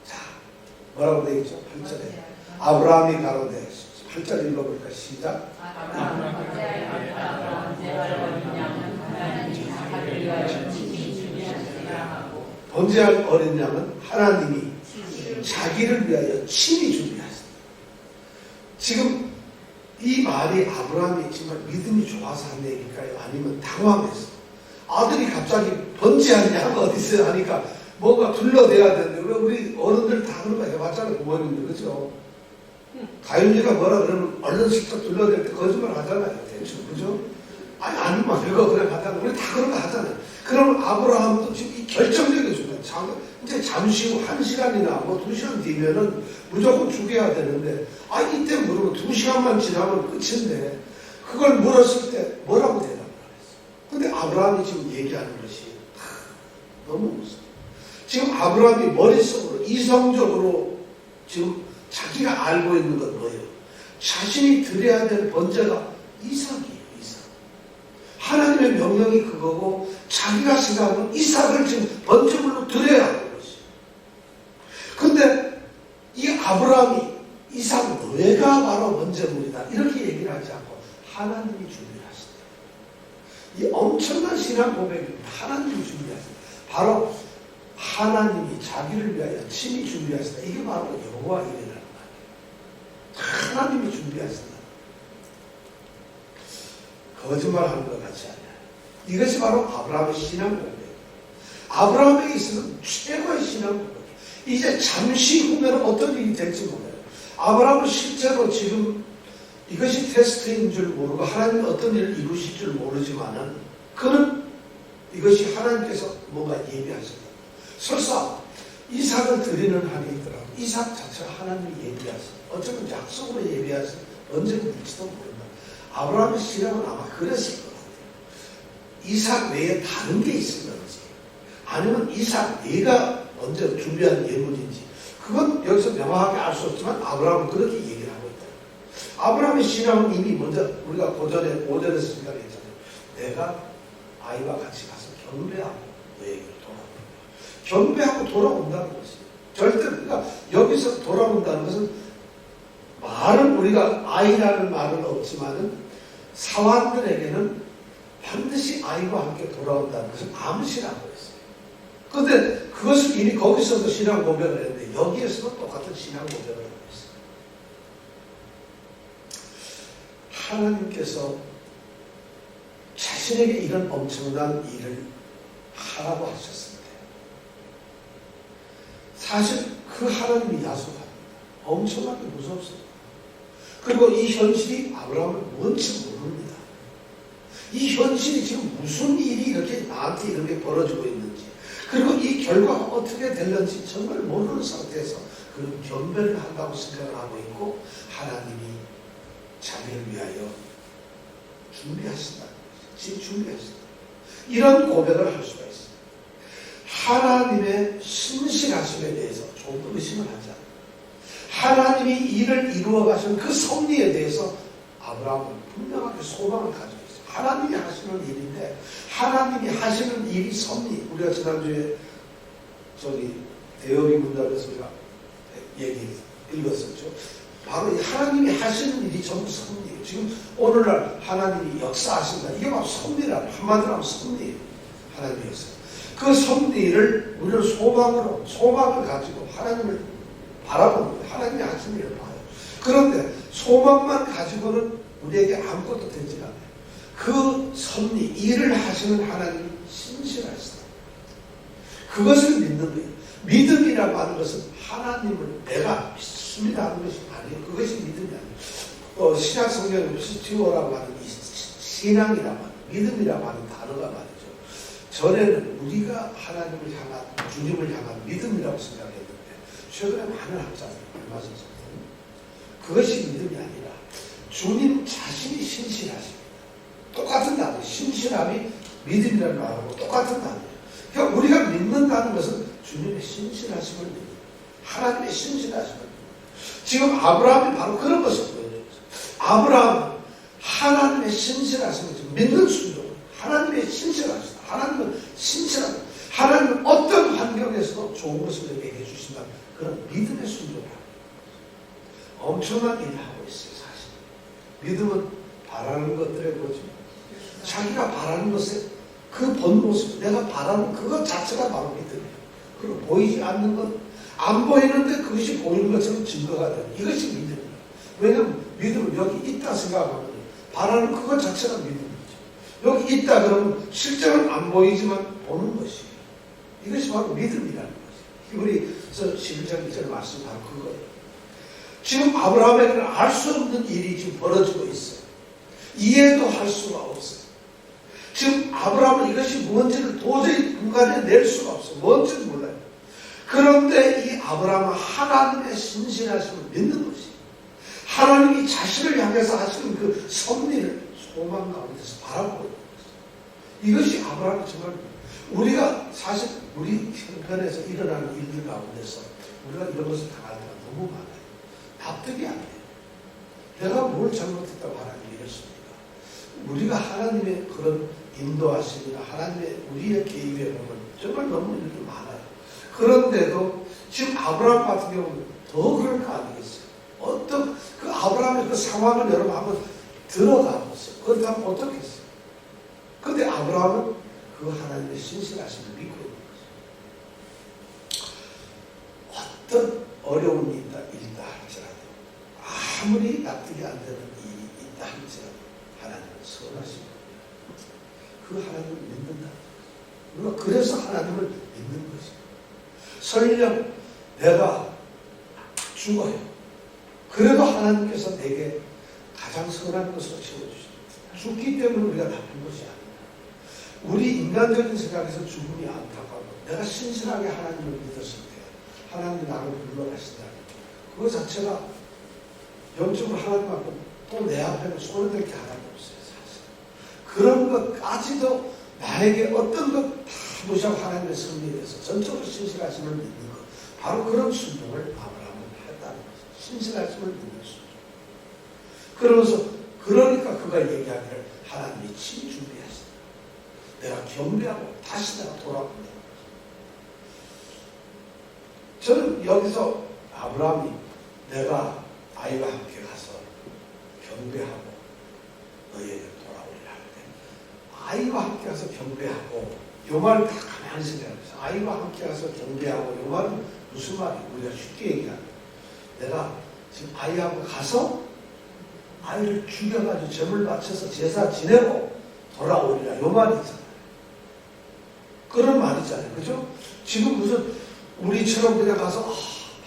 자, 뭐라고 되어 있죠? 8절에 아브라함이 가로되 8절 읽어볼까? 시작. 번제할 어린 양은 하나님이 자기를 위하여 친히 준비하셨다. 지금 이 말이 아브라함이 정말 믿음이 좋아서 한 얘기일까요? 아니면 당황해서 아들이 갑자기 번제할 양 어디 있어요? 하니까 뭔가 둘러대야 되는데 왜 우리 어른들 다 그런 거 해봤잖아요. 부모님들 그죠? 가윤이가 뭐라 그러면 얼른 슬쩍 둘러댈 때 거짓말 하잖아요. 대충 그죠? 아니 아니면 이거 그래 하잖아요. 우리 다 그런 거 하잖아요. 그러면 아브라함도 지금 이 결정적인 순간 이제 잠시 후 1시간이나 뭐 2시간 뒤면은 무조건 죽여야 되는데 이때 물으면 2시간만 지나면 끝인데 그걸 물었을 때 뭐라고 대답을 했어요? 근데 아브라함이 지금 얘기하는 것이 너무 무서워요. 지금 아브라함이 머릿속으로 이성적으로 지금 자기가 알고 있는 건 뭐예요? 자신이 드려야 될 번제가 이삭이에요. 이삭. 하나님의 명령이 그거고 자기가 생각하는 이삭을 지금 번제물로 드려야 하는 것이에요. 근데 아브라함이 이삭 너희가 바로 번제물이다 이렇게 얘기를 하지 않고 하나님이 준비를 하신다. 이 엄청난 신앙 고백입니다. 하나님이 준비하신다. 바로 하나님이 자기를 위하여 친히 준비하신다. 이게 바로 여호와 이레라는 말이에요. 하나님이 준비하신다. 거짓말하는 것 같지 않아요. 이것이 바로 아브라함의 신앙 고백이에요. 아브라함에게 있어서는 최고의 신앙 고백이에요. 이제 잠시 후면 어떤 일이 될지 몰라요. 아브라함은 실제로 지금 이것이 테스트인 줄 모르고 하나님이 어떤 일을 이루실 줄 모르지만은 그는 이것이 하나님께서 뭔가 예비하셨다. 설사 이삭을 드리는 한이 있더라도 이삭 자체가 하나님이 예비하셨다. 어쩌면 약속으로 예비하셨다. 언제 될지도 모른다. 아브라함의 신앙은 아마 그랬을 것 같아요. 이삭 외에 다른 게 있었는지 아니면 이삭 내가 먼저 준비한 예물인지 그건 여기서 명확하게 알 수 없지만 아브라함은 그렇게 얘기를 하고 있다. 아브라함의 신앙은 이미 먼저 우리가 고전에 5절에서 생각했잖아요. 내가 아이와 같이 가서 경배하고 너에게로 돌아온다. 경배하고 돌아온다는 것이에요. 절대 그러니까 여기서 돌아온다는 것은 말은 우리가 아이라는 말은 없지만은 사환들에게는 반드시 아이와 함께 돌아온다는 것을 암시라고 했어요. 그런데 그것을 이미 거기서도 신앙 고백을 했는데 여기에서도 똑같은 신앙 고백을 하고 있어요. 하나님께서 자신에게 이런 엄청난 일을 하라고 하셨을 때 사실 그 하나님이 야속합니다. 엄청나게 무섭습니다. 그리고 이 현실이 아브라함을 뭔지 모릅니다. 이 현실이 지금 무슨 일이 이렇게 나한테 이렇게 벌어지고 있는지 그리고 이 결과가 어떻게 될는지 정말 모르는 상태에서 그런 경배를 한다고 생각을 하고 있고 하나님이 자기를 위하여 준비하신다. 지금 준비하신다. 이런 고백을 할 수가 있습니다. 하나님의 신실하심에 대해서 조금 의심을 하지 않아요. 하나님이 일을 이루어 가신 그 섭리에 대해서 아브라함은 분명하게 소망을 가지고 있어요. 하나님이 하시는 일인데 하나님이 하시는 일이 섭리. 우리가 지난주에 대여기 문답에서 우리가 얘기 읽었었죠. 바로 이 하나님이 하시는 일이 전부 섭리예요. 지금 오늘날 하나님이 역사하신다. 이게 바로 섭리라고 한마디로 하면 섭리예요. 하나님의 역사. 그 섭리를 우리는 소망을 가지고 하나님을 바라봅니다. 하나님이 하시는 일을 봐요. 그런데 소망만 가지고는 우리에게 아무것도 되지 않아요. 그 섭리, 일을 하시는 하나님이 신실하시다. 그것을 믿는 거예요. 믿음이라고 하는 것은 하나님을 내가 믿습니다 하는 것이 아니에요. 그것이 믿음이 아니에요. 신약 성경에 스티오라고 하는 이 신앙이라고 하는 믿음이라고 하는 단어가 말이죠. 전에는 우리가 하나님을 향한 주님을 향한 믿음이라고 생각했는데 최근에 많은 학자들이 말씀하셨거든요. 그것이 믿음이 아니라 주님 자신이 신실하십니다. 똑같은 단어, 신실함이 믿음이라는 말하고 똑같은 단어예요. 그러니까 우리가 믿는다는 것은 주님의 신실하심을 믿는 하나님의 신실하심을 믿는 지금 아브라함이 바로 그런 것을 보여줘요. 아브라함은 하나님의 신실하심을 믿는 순종, 하나님의 신실하심, 하나님은 신실합니다. 하나님은 어떤 환경에서도 좋은 것을 내게 해주신다. 그런 믿음의 순종을 합니다. 엄청난 일을 하고 있어요. 사실 믿음은 바라는 것들의 거죠. 자기가 바라는 것에 그 본 모습, 내가 바라는 그것 자체가 바로 믿음이에요. 그리고 보이지 않는 것, 안 보이는데 그것이 보이는 것처럼 증거가 되는 이것이 믿음이에요. 왜냐하면 믿음은 여기 있다 생각하면 바라는 그것 자체가 믿음이죠. 여기 있다 그러면 실제로는 안 보이지만 보는 것이에요. 이것이 바로 믿음이라는 거죠. 우리 11장 2절 말씀 바로 그거예요. 지금 아브라함에게는 알 수 없는 일이 지금 벌어지고 있어요. 이해도 할 수가 없어요. 지금 아브라함은 이것이 뭔지를 도저히 분간해 낼 수가 없어요. 뭔지는 몰라요. 그런데 이 아브라함은 하나님의 신실하심을 믿는 것이에요. 하나님이 자신을 향해서 하시는 그 섭리를 소망 가운데서 바라보고 있는 것이에요. 이것이 아브라함이 정말 우리가 사실 우리 형편에서 일어나는 일들 가운데서 우리가 이런 것을 당할 때가 너무 많아요. 납득이 안 돼요. 내가 뭘 잘못했다고 하나님이 이랬습니까? 우리가 하나님의 그런 인도하심이나 하나님의 우리의 개입에 보면 정말 너무 일이 많아요. 그런데도 지금 아브라함 같은 경우는 더 그럴 거 아니겠어요? 어떤 그 아브라함의 그 상황을 여러분 한번 들어가 보세요. 그렇다면 어떻겠어요? 근데 아브라함은 그 하나님의 신실하심을 믿고 있는 거죠. 어떤 어려움이 있다 할지라도, 아무리 납득이 안 되는 일이 있다 할지라도 하나님은 선하십니다. 그 하나님을 믿는다. 그래서 하나님을 믿는 것입니다. 설령 내가 죽어요. 그래도 하나님께서 내게 가장 선한 것으로 채워주십니다. 죽기 때문에 우리가 나쁜 것이 아닙니다. 우리 인간적인 생각에서 죽음이 안타까워. 내가 신실하게 하나님을 믿었을 때 하나님이 나를 불러가신다. 그거 자체가 영적으로 하나님 앞에 또 내 앞에는 손을 댈 게 하나도 없어요. 사실. 그런 것까지도 나에게 어떤 것 다 무시하고 하나님의 섭리에 대해서 전적으로 신실하심을 믿는 것. 바로 그런 순종을 아브라함은 했다는 거죠. 신실하심을 믿는 순종. 그러면서 그러니까 그가 얘기하기를 하나님이 친 준비하신다. 내가 경배하고 다시 내가 돌아온다. 저는 여기서 아브라함이 내가 아이와 함께 가서 경배하고 너희에게 돌아오리라 할 때 아이와 함께 가서 경배하고 요 말을 다 가만히 생각해보세요. 아이와 함께 가서 경배하고 요 말은 무슨 말이에요? 우리가 쉽게 얘기하면 내가 지금 아이하고 가서 아이를 죽여가지고 점을 바쳐서 제사 지내고 돌아오리라 요 말이잖아요. 그런 말이잖아요. 그죠? 지금 무슨 우리처럼 그냥 가서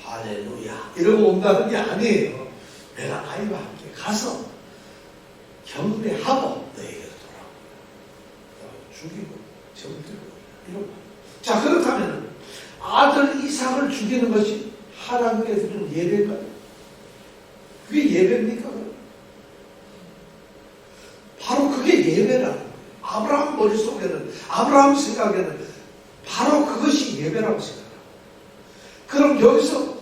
할렐루야 이러고 온다는 게 아니에요. 내가 아이와 함께 가서 경배하고 너에게로 돌아오리라. 죽이고 점을 들고 이런 말. 자, 그렇다면 아들 이삭을 죽이는 것이 하나님께 드리는 예배인가요? 그게 예배입니까? 바로 그게 예배라는 거예요. 아브라함 머릿속에는, 아브라함 생각에는 바로 그것이 예배라고 생각합니다. 그럼 여기서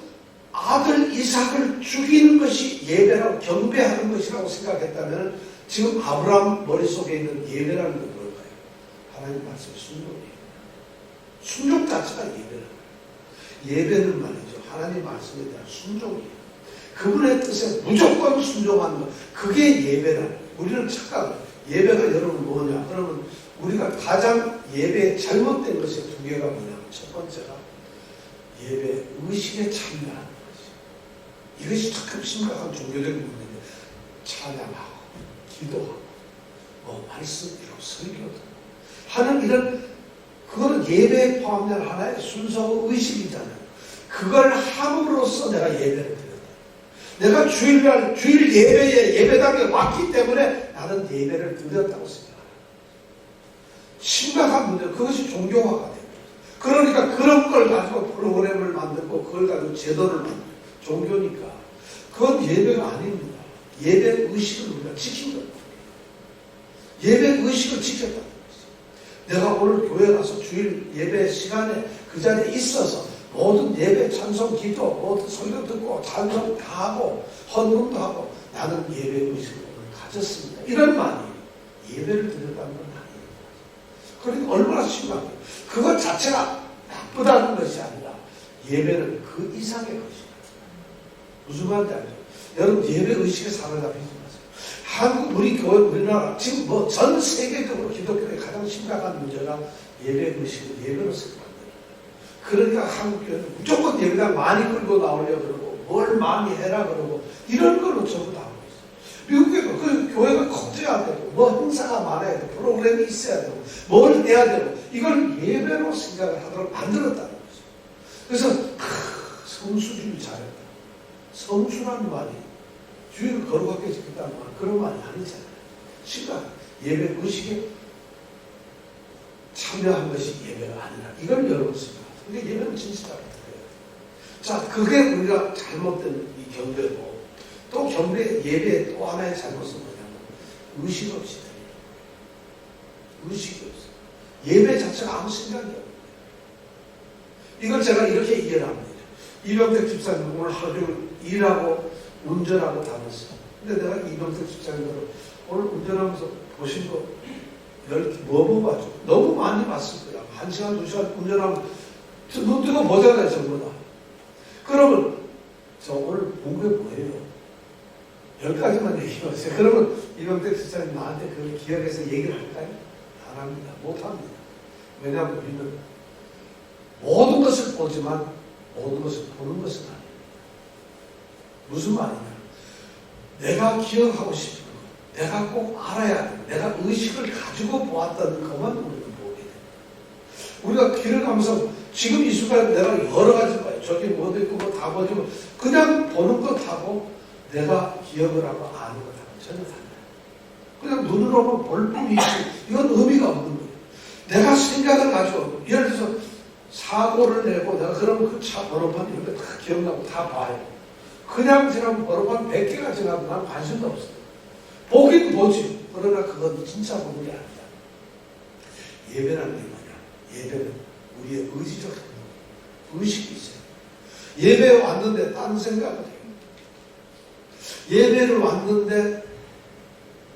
아들 이삭을 죽이는 것이 예배라고, 경배하는 것이라고 생각했다면 지금 아브라함 머릿속에 있는 예배라는 건 뭘까요? 하나님 말씀의 순종이에요. 순종 자체가 예배라는 거예요. 예배는 말이죠. 하나님 말씀에 대한 순종이에요. 그분의 뜻에 무조건 순종하는 것. 그게 예배라는 거예요. 우리는 착각. 예배가 여러분 뭐냐? 그러면 우리가 가장 예배에 잘못된 것이 두 개가 뭐냐면 첫 번째가 예배 의식에 참여하는 것이죠. 이것이 참 심각한 종교적인 문제인데 찬양하고 기도하고 말씀 이런 설교도 하는 이런 그거는 예배에 포함된 하나의 순서 의식이잖아요. 그걸 함으로써 내가 예배를 드렸다. 내가 주일 예배에 예배당에 왔기 때문에 나는 예배를 드렸다고 생각합니다. 심각한 문제, 그것이 종교화가 됩니다. 그러니까 그런 걸 가지고 프로그램을 만들고 그걸 가지고 제도를 만들고 종교니까 그건 예배가 아닙니다. 예배 의식을 우리가 지킨 겁니다. 예배 의식을 지켰다는 거죠. 내가 오늘 교회 가서 주일 예배 시간에 그 자리에 있어서 모든 예배, 찬송, 기도, 모든 설교 듣고 찬송 다 하고 헌금도 하고 나는 예배 의식을 오늘 가졌습니다. 이런 말이 예배를 드렸다는 건 아니에요. 그러니까 얼마나 심각해요. 그것 자체가 나쁘다는 것이 아니라 예배는 그 이상의 것이다. 무슨 말인지 알죠? 여러분 예배 의식에 사로잡히지 마세요. 한국 우리 교회 우리나라 지금 전 세계적으로 기독교의 가장 심각한 문제가 예배 의식을 예배로 생각합니다. 그러니까 한국 교회는 무조건 예배당 많이 끌고 나오려고 그러고 뭘 많이 해라 그러고 이런 걸로 전부 다 하고 있어요. 미국에도 그 교회가 커져야 되고 행사가 많아야 되고 프로그램이 있어야 되고 뭘 해야 되고 이걸 예배로 생각을 하도록 만들었다는 거죠. 그래서 성수주의 잘했다. 성수라는 말이 주의를 거룩하게 지켰다는 말 그런 말이 아니잖아요. 심각 예배 의식에 참여한 것이 예배가 아니라 이걸 여러분 생각합니다. 근데 예배는 진실하게 드려요. 자, 그게 우리가 잘못된 이 경배고 또 경배 예배의 또 하나의 잘못은 뭐냐면 의식 없이 드려요. 의식이 없어요. 예배 자체가 아무 생각이 없어요. 이걸 제가 이렇게 이해를 합니다. 이병택 집사님 오늘 하루 종일 일하고 운전하고 다녔어요. 근데 내가 이병택 집사님을 오늘 운전하면서 보신 거 뭐 봤죠? 너무 많이 봤을 거야. 1시간, 2시간 운전하면 눈 뜨고 보잖아요, 전부 다. 그러면 저 오늘 본 게 뭐예요? 10가지만 얘기해보세요. 그러면 이명택 지사님 나한테 그걸 기억해서 얘기를 할까요? 안 합니다. 못 합니다. 왜냐하면 우리는 모든 것을 보지만 모든 것을 보는 것은 아니에요. 무슨 말이냐? 내가 기억하고 싶은 것, 내가 꼭 알아야 돼. 내가 의식을 가지고 보았던 것만 우리는 보게 돼요. 우리가 길을 가면서 지금 이 순간 내가 여러 가지 봐요. 저기 뭐도 있고 뭐 다 보지만 그냥 보는 것하고 내가 기억을 하고 아는 것하고 전혀 달라요. 그냥 눈으로만 볼 뿐이지 이건 의미가 없는 거예요. 내가 생각을 가지고 예를 들어서 사고를 내고 내가 그러면 그 차 번호판 이런 거 다 기억나고 다 봐요. 그냥 지나면 번호판 100개가 지나도 난 관심도 없어요. 보긴 보지. 그러나 그건 진짜 보는 게 아니다. 예배라는 게 뭐냐? 예배는 우리의 의지적 행동, 의식이 있어요. 예배에 왔는데 딴 생각을 해요. 예배를 왔는데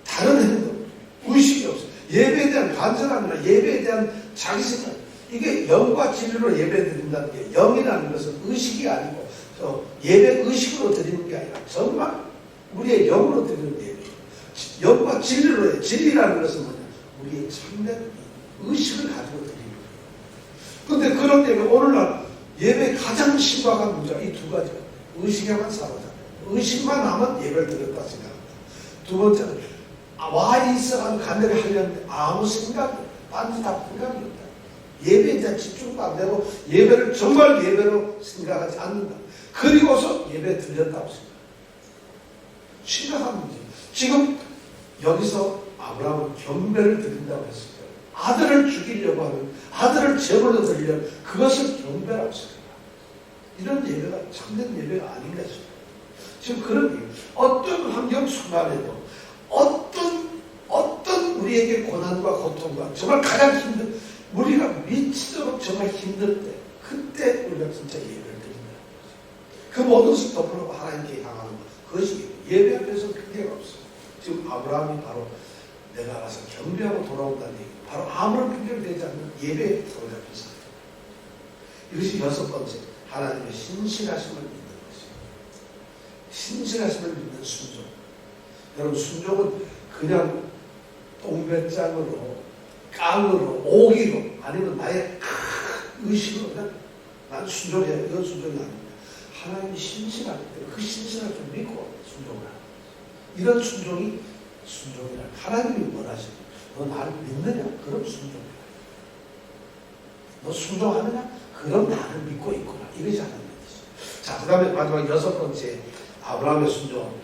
다른 행동, 의식이 없어요. 예배에 대한 간절함이나 예배에 대한 자기 생각, 이게 영과 진리로 예배드린다는 게 영이라는 것은 의식이 아니고 예배 의식으로 드리는 게 아니라 정말 우리의 영으로 드리는 예배예요. 영과 진리로 해요. 진리라는 것은 뭐냐? 우리의 참된 의식을 가지고 드리는 거예요. 그런데 그런 예배, 오늘날 예배의 가장 심각한 문제가 이 두 가지가 의식에만 사로잡혀요. 의식만 하면 예배를 드렸다 생각합니다. 두 번째는 와 있어가지고 간절히 하려는데 아무 생각이 딴짓 다 생각이 없다. 예배에 대한 집중도 안 되고 예배를 정말 예배로 생각하지 않는다. 그리고서 예배 드렸다고 생각합니다. 심각한 문제. 지금 여기서 아브라함은 경배를 드린다고 했을 때 아들을 죽이려고 하는, 아들을 제물로 드리려는 그것을 경배라고 생각합니다. 이런 예배가 참된 예배가 아닌 것입니다. 지금 그런 게 어떤 환경 순간에도 어떤 우리에게 고난과 고통과 정말 가장 힘든, 우리가 미치도록 정말 힘들 때 그때 우리가 진짜 예배를 드린다. 그 모든 것을 덮으려고 하나님께 향하는 것, 그것이 예배 앞에서 큰게가 없어요. 지금 아브라함이 바로 내가 가서 경배하고 돌아온다는 얘기, 바로 아무런 핑계를 대지 않는 예배에 사로잡힌 사람. 이것이 여섯 번째, 하나님의 신실하심을 믿는 것이에요. 신실하심을 믿는 순종. 여러분, 순종은 그냥 똥배짱으로, 깡으로, 오기로, 아니면 나의 큰 의식으로 그냥 난 순종해야, 이건 순종이 아닙니다. 하나님이 신실하기 때문에 그 신실함을 좀 믿고 순종을 하는 거죠. 이런 순종이 순종이라. 하나님이 원하시는, 너 나를 믿느냐? 그럼 순종이라. 너 순종하느냐? 그럼 나를 믿고 있구나. 이것이 하나님의 뜻이죠. 자, 그 다음에 마지막 여섯 번째, 아브라함의 순종.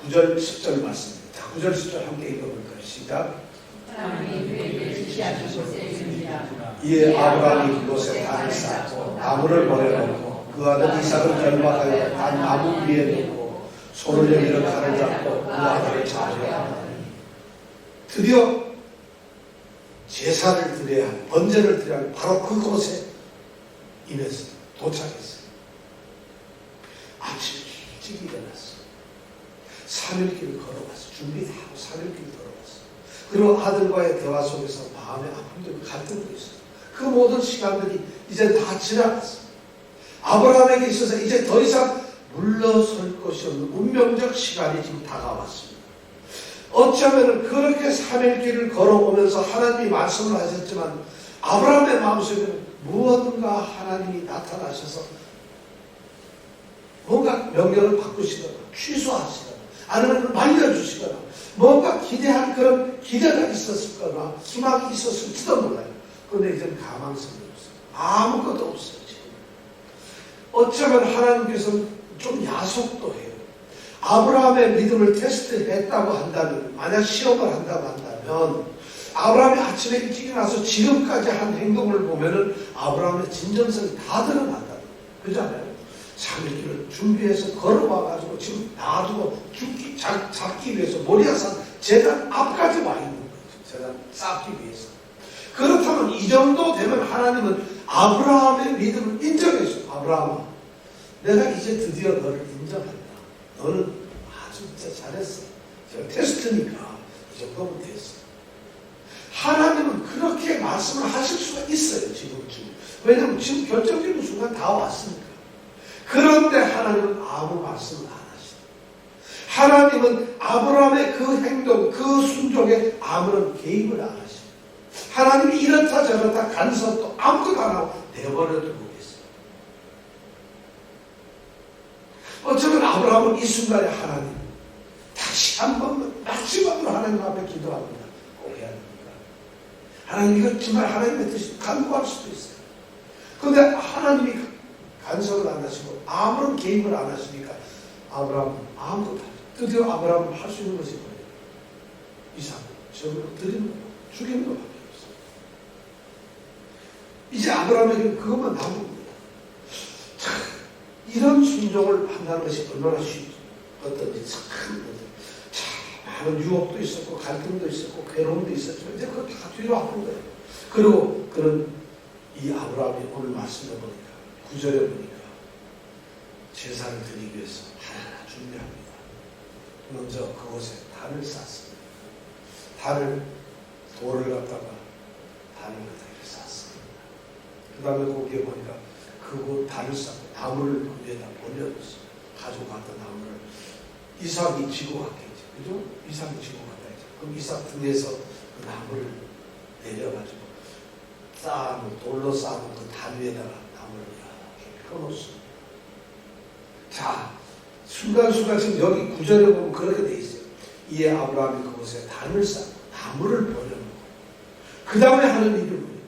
9절, 10절 말씀입니다. 자, 9절, 10절 함께 읽어볼까요? 시작. 하나님이 그에게 지시하신 곳에 이르니라. 이에 아브라함이 그곳에 단을 쌓고 나무를 버려놓고 그 아들 이삭을 결박하여 단 나무 위에 놓고 손을 여기는 칼을 잡고 그 아들을 잡으려 하더니 드디어 제사를 드려야 할, 번제를 드려야 할 바로 그곳에 임했어요. 도착했어요. 아침 일찍 일어났어요. 3일길을 걸어갔어요. 준비 다 하고 3일길을 걸어갔어요. 그리고 아들과의 대화 속에서 마음의 아픔도 갈등도 있어요. 그 모든 시간들이 이제 다 지나갔어요. 아브라함에게 있어서 이제 더 이상 물러설 것이 없는 운명적 시간이 지금 다가왔습니다. 어쩌면 그렇게 3일 길을 걸어오면서 하나님이 말씀을 하셨지만 아브라함의 마음속에는 무언가 하나님이 나타나셔서 뭔가 명령을 바꾸시거나 취소하시거나 아니면 말려주시거나 뭔가 기대한 그런 기대가 있었을 거나 희망이 있었을지도 몰라요. 그런데 이제는 가망성이 없어요. 아무것도 없어요. 지금. 어쩌면 하나님께서는 좀 야속도 해요. 아브라함의 믿음을 테스트했다고 한다면, 만약 시험을 한다고 한다면 아브라함이 아침에 일찍 일어나서 지금까지 한 행동을 보면은 아브라함의 진정성이 다 드러난다. 그렇잖아요. 3일길을 준비해서 걸어와가지고 지금 놔두고 잡기 위해서 모리아산 제단 앞까지 와 있는 거예요. 제단 쌓기 위해서. 그렇다면 이 정도 되면 하나님은 아브라함의 믿음을 인정했어요. 아브라함아, 내가 이제 드디어 너를 인정한다. 너는 아주 진짜 잘했어. 제가 테스트니까 이 정도면 됐어. 하나님은 그렇게 말씀을 하실 수가 있어요. 지금쯤. 왜냐하면 지금 결정적인 순간 다 왔으니까. 그런데 하나님은 아무 말씀을 안 하시다. 하나님은 아브라함의 그 행동, 그 순종에 아무런 개입을 안 하시다. 하나님이 이렇다 저렇다 간섭도 아무것도 안 하고 내버려 두고 계세요. 어쩌면 아브라함은 이 순간에 하나님 다시 한번 마지막으로 하나님 앞에 기도합니다. 꼭 해야 됩니다. 하나님 이거 정말 하나님의 뜻이 간구할 수도 있어요. 그런데 하나님이 간섭을 안 하시고 아무런 개입을 안 하시니까 아브라함은 아무것도 안 해요. 드디어 아브라함은 할 수 있는 것이 뭐예요? 이삭을 저으로 드리는 거, 죽이는 것밖에 없어요. 이제 아브라함에게 그것만 남은 겁니다. 참, 이런 순종을 한다는 것이 얼마나 어떤지 참 많은 유혹도 있었고 갈등도 있었고 괴로움도 있었지만 이제 그거 다 뒤로 하는 거예요. 그리고 그런 이 아브라함이 오늘 말씀해 보니까 9절에 보니까 제사를 드리기 위해서 하나하나 준비합니다. 먼저 그곳에 단을 쌓습니다. 돌을 갖다가 단을 갖다가 쌓습니다. 그 다음에 거기에 보니까 그곳 단을 쌓고 나무를 그 위에다 올려놓습니다. 가져갔던 나무를 이삭이 지고 갔겠지. 그죠? 이삭이 지고 갔다야지. 그럼 이삭 등에서 그 나무를 내려가지고 돌로 쌓은 그 단 위에다가 나무를 이렇게 펴놓습니다. 자, 순간순간 지금 여기 9절에 보면 그렇게 돼 있어요. 이에 아브라함이 그곳에 단을 쌓고 나무를 버려놓고 그 다음에 하는 일이 뭐예요?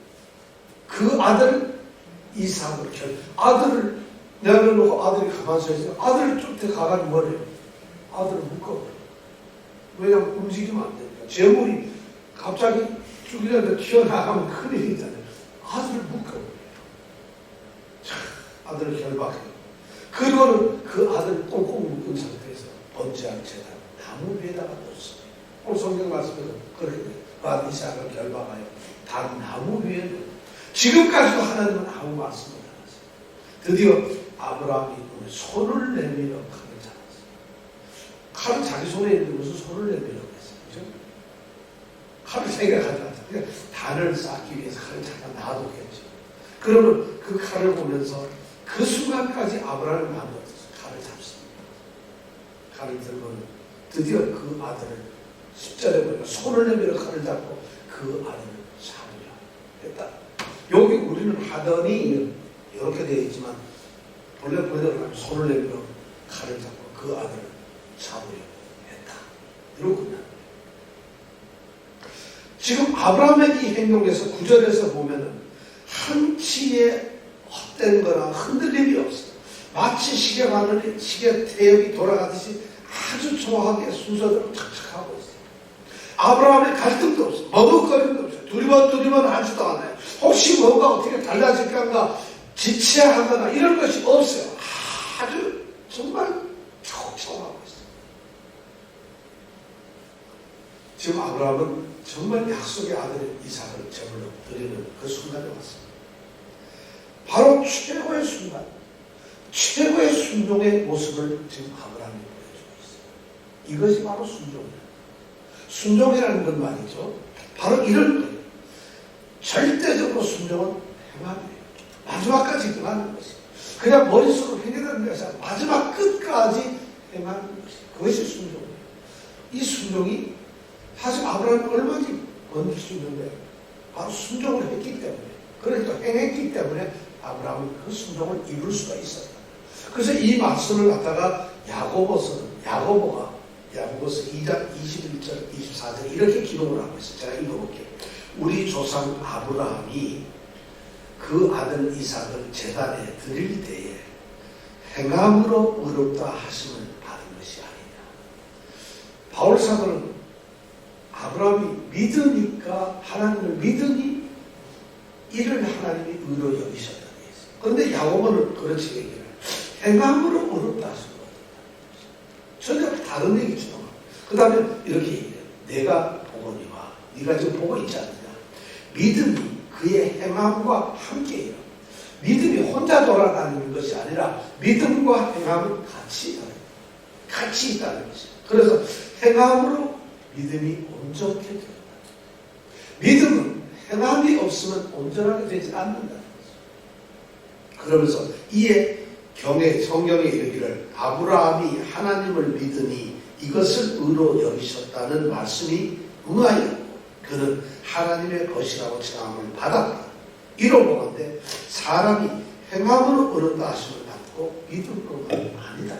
그 아들 이삭을 아들을 내려놓고 아들이 가만히 서 있어요. 아들을 쫓대 가가지고 뭐래요? 아들을 묶어버려요. 왜냐하면 움직이면 안 되니까. 재물이 갑자기 죽이려는데 튀어나가면 큰일이잖아요. 아들을 묶어버려요. 아들을 결박해요. 그리고는 그 아들을 꽁꽁 묶은 상태에서 번제한 제단 나무 위에다가 놓습니다. 오늘 성경 말씀에서 그렇게 돼요. 이삭을 결박하여 단 나무 위에 지금까지도 하나님은 아무 말씀을 안 하세요. 드디어 아브라함이 손을 내밀어 칼을 잡았어요. 칼을 자기 손에 있는데 무슨 손을 내밀어 했어요. 그죠? 칼을 자기가 가져갔다. 그러니까 단을 쌓기 위해서 칼을 잠깐 놔두겠죠. 그러면 그 칼을 보면서 그 순간까지 아브라함의 마음이 어땠어요? 칼을 잡습니다. 칼을 들고는 드디어 그 아들을 10절에 보니까 손을 내밀어 칼을 잡고 그 아들을 잡으려 했다. 여기 우리는 하더니 이렇게 되어 있지만 본래 보내려면 손을 내밀어 칼을 잡고 그 아들을 잡으려 했다. 이러고 끝납니다. 지금 아브라함의 이 행동에서 9절에서 보면은 한치의 헛된 거나 흔들림이 없어요. 마치 시계 태엽이 돌아가듯이 아주 정확하게 순서대로 착착하고 있어요. 아브라함의 갈등도 없어요. 머뭇거림도 없어요. 두리번 하지도 않아요. 혹시 뭔가 어떻게 달라질까 지체야 하거나 이런 것이 없어요. 아주 정말 촉촉하고 있어요. 지금 아브라함은 정말 약속의 아들 이삭을 제물로 드리는 그 순간에 왔습니다. 바로 최고의 순간, 최고의 순종의 모습을 지금 아브라함이 보여주고 있어요. 이것이 바로 순종이에요. 순종이라는 건 말이죠. 바로 이런 거예요. 절대적으로 순종은 행함이에요. 마지막까지 행하는 것이에요. 그냥 머릿속으로 행하는 것이 아니라 마지막 끝까지 행하는 것이에요. 그것이 순종이에요. 이 순종이 사실 아브라함이 얼마나 먼저 순종이에요. 바로 순종을 했기 때문에, 그러니까 행했기 때문에 아브라함은 그 순종을 이룰 수가 있었다. 그래서 이 말씀을 갖다가 야고보서 2장 21절, 24절 이렇게 기록을 하고 있어요. 제가 읽어볼게요. 우리 조상 아브라함이 그 아들 이삭을 제단에 드릴 때에 행함으로 의롭다 하심을 받은 것이 아니냐. 바울 사도는 아브라함이 믿으니까, 하나님을 믿으니 이를 하나님이 의로 여기셨다. 그런데 야고보는 그렇지 얘기를 해요. 행함으로 의롭다 하시는 거예요. 전혀 다른 얘기죠. 그 다음에 이렇게 얘기해요. 내가 보거니와 네가 지금 보고 있지 않느냐. 믿음이 그의 행함과 함께해요. 믿음이 혼자 돌아다니는 것이 아니라 믿음과 행함은 같이 있다는 것이에요. 그래서 행함으로 믿음이 온전케 된다. 믿음은 행함이 없으면 온전하게 되지 않는다는 거죠. 그러면서 이에 성경에 이르기를 아브라함이 하나님을 믿으니 이것을 의로 여기셨다는 말씀이 응하였고 그는 하나님의 것이라고 칭함을 받았다. 이로 보건대 사람이 행함으로 얻었다 하심을 받고 믿음으로가 아니다.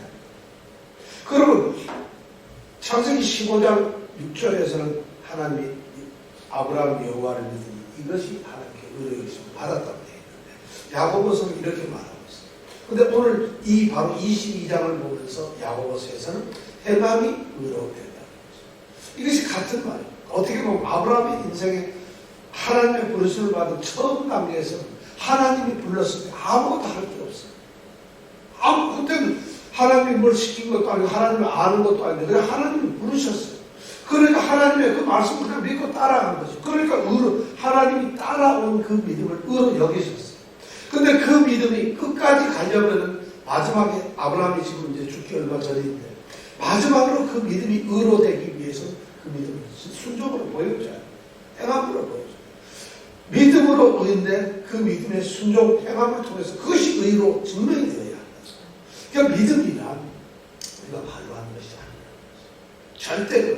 그러면 창세기 15장 6절에서는 하나님이 아브라함 여호와를 믿으니 이것이 하나님께 의로 여기심을 받았다고 되어 있는데 야고보서는 이렇게 말하고 있어요. 근데 오늘 이 바로 22장을 보면서 야고보서에서는 행함이 의로 된다는 거죠. 이것이 같은 말이에요. 어떻게 보면 아브라함의 인생에 하나님의 부르심을 받은 처음 단계에서는 하나님이 불렀을 때 아무것도 할 게 없어요. 그때는 하나님이 뭘 시킨 것도 아니고 하나님을 아는 것도 아닌데 그냥 하나님이 부르셨어요. 그러니까 하나님의 그 말씀을 그냥 믿고 따라간 거죠. 그러니까 하나님이 따라온 그 믿음을 의로 여기셨어요. 근데 그 믿음이 끝까지 가려면은 마지막에 아브라함이 지금 이제 죽기 얼마 전인데 마지막으로 그 믿음이 의로 되기 위해서는 그 믿음을 순종으로 보여줘야 돼요. 행함으로 보여줘요. 믿음으로 의인데 그 믿음의 순종, 행함을 통해서 그것이 의로 증명이 되어야 한다. 그러니까 믿음이란 우리가 말로 하는 것이 아니에요. 절대로.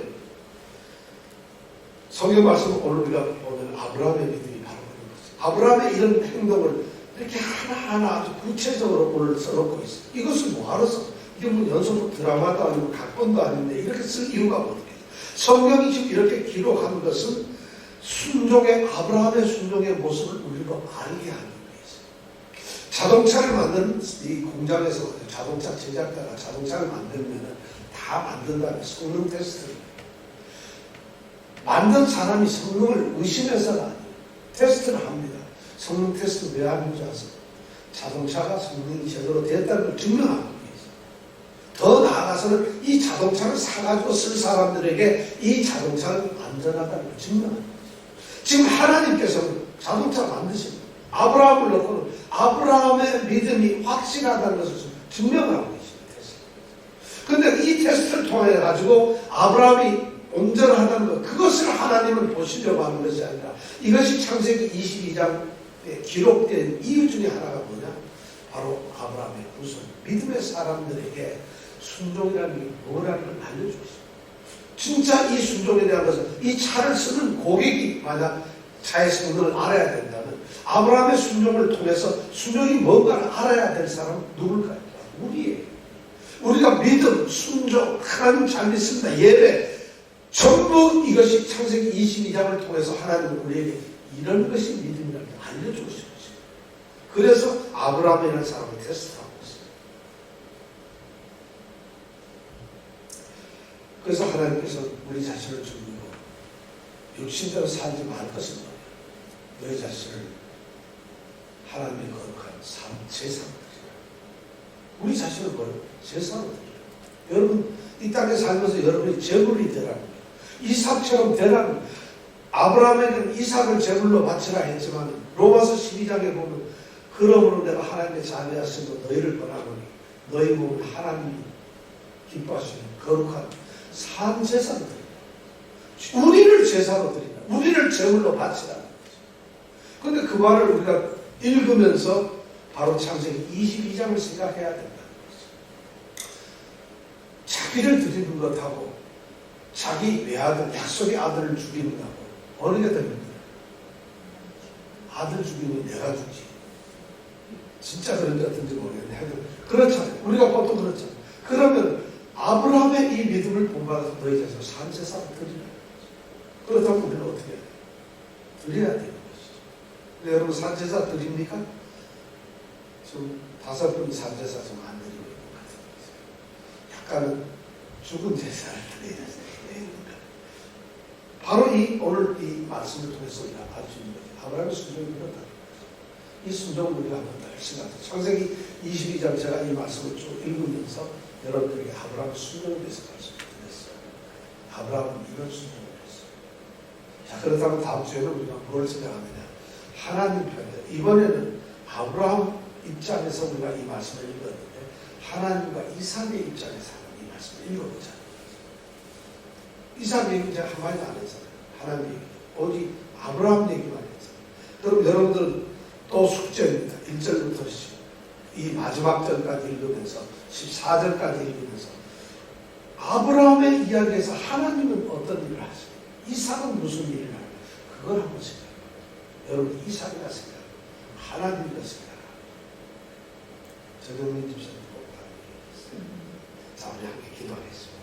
성경 말씀 오늘 우리가 보면 아브라함의 믿음이 바로 그런 거죠. 아브라함의 이런 행동을 이렇게 하나하나 아주 구체적으로 오늘 써놓고 있어요. 이것을 뭐하러 써? 이게 뭐 연속 드라마도 아니고 각본도 아닌데 이렇게 쓸 이유가 뭐겠어요? 성경이 지금 이렇게 기록한 것은 순종의 아브라함의 순종의 모습을 우리가 알게 하는 거예요. 자동차를 만드는 이 공장에서 자동차 제작자가 자동차를 만들면 다 만든 다음에 성능 테스트를 만든 사람이 성능을 의심해서는 아니에요. 테스트를 합니다. 성능 테스트 왜 하는지 아세요? 자동차가 성능이 제대로 됐다는 걸 증명하는 거예요. 더 나아가서는 이 자동차를 사가지고 쓸 사람들에게 이 자동차는 안전하다는 걸 증명하는 거예요. 지금 하나님께서는 자동차 만드십니다. 아브라함을 놓고는 아브라함의 믿음이 확실하다는 것을 증명하고 계십니다. 그런데 이 테스트를 통해 가지고 아브라함이 온전하다는 것, 그것을 하나님은 보시려고 하는 것이 아니라 이것이 창세기 22장에 기록된 이유 중에 하나가 뭐냐? 바로 아브라함의 후손, 믿음의 사람들에게 순종이라는 게 뭐라는 걸 알려주고 있습니다. 진짜 이 순종에 대한 것은 이 차를 쓰는 고객이 만약 차의 성능을 알아야 된다면 아브라함의 순종을 통해서 순종이 뭔가를 알아야 될 사람은 누굴까요? 우리예요. 우리가 믿음, 순종, 하나님 잘 믿습니다. 예배 전부 이것이 창세기 22장을 통해서 하나님은 우리에게 이런 것이 믿음이라는 걸 알려주고 싶으신 거예요. 그래서 아브라함이라는 사람을 테스트하고 있어요. 그래서 하나님께서 우리 자신을 죽이고 육신대로 살지 말 것은 뭐예요? 너희 자신을 하나님의 거룩한 제사로 드리라. 우리 자신을 제사로 드리라. 여러분 이 땅에 살면서 여러분이 제물이 되라는 거예요. 이삭처럼 되라는 거예요. 아브라함에게는 이삭을 제물로 바치라 했지만 로마서 12장에 보면 그러므로 내가 하나님의 자녀하심으로 너희를 떠나노니 너희 몸은 하나님이 기뻐하시는 거룩한 산 제사로 드리라. 우리를 제사로 드리라. 우리를 제물로 바치라는 거죠. 그런데 그 말을 우리가 읽으면서 바로 창세기 22장을 생각해야 된다는 거죠. 자기를 드리는 것하고 자기 외아들, 약속의 아들을 죽이는 것하고 어느 게 더 힘들어요? 아들 죽이면 내가 죽지. 진짜 그런지 어떤지 모르겠네. 그렇잖아요. 우리가 보통 그렇잖아요. 그러면 아브라함의 이 믿음을 본받아서 너희 자신을 산제사로 드리라. 그렇다면 우리는 어떻게 해야 돼요? 드려야 되는 것이죠. 근데 여러분 산제사 드립니까? 지금 5분이 산제사 좀 안 드리고 있는 것 같아요. 약간은 죽은 제사를 드려야 돼요. 바로 오늘 이 말씀을 통해서 우리가 알 수 있는 거예요. 아브라함의 순종이 그렇다. 이 순종을 우리가 한번 더 열심히 하자. 창세기 22장 제가 이 말씀을 쭉 읽으면서 여러분들에게 아브라함의 순종에 대해서 말씀드렸어요. 아브라함은 이런 순종을 했어요. 자, 그렇다면 다음 주에는 우리가 뭘 생각하느냐? 하나님 편에 이번에는 아브라함 입장에서 우리가 이 말씀을 읽었는데 하나님과 이삭의 입장에서 이 말씀을 읽어보자. 이삭 얘기 제가 한마디도 안 했잖아요. 하나님 얘기. 오직 아브라함 얘기만 했잖아요. 그럼 여러분들은 또 숙제입니다. 1절부터 이 마지막 절까지 읽으면서 14절까지 읽으면서 아브라함의 이야기에서 하나님은 어떤 일을 하시고 이삭은 무슨 일을 하고 그걸 한번 생각해요. 여러분 이삭이라 생각하고 하나님이라 생각하고 저는 집사님 꼭 바라겠습니다. 자 우리 함께 기도하겠습니다.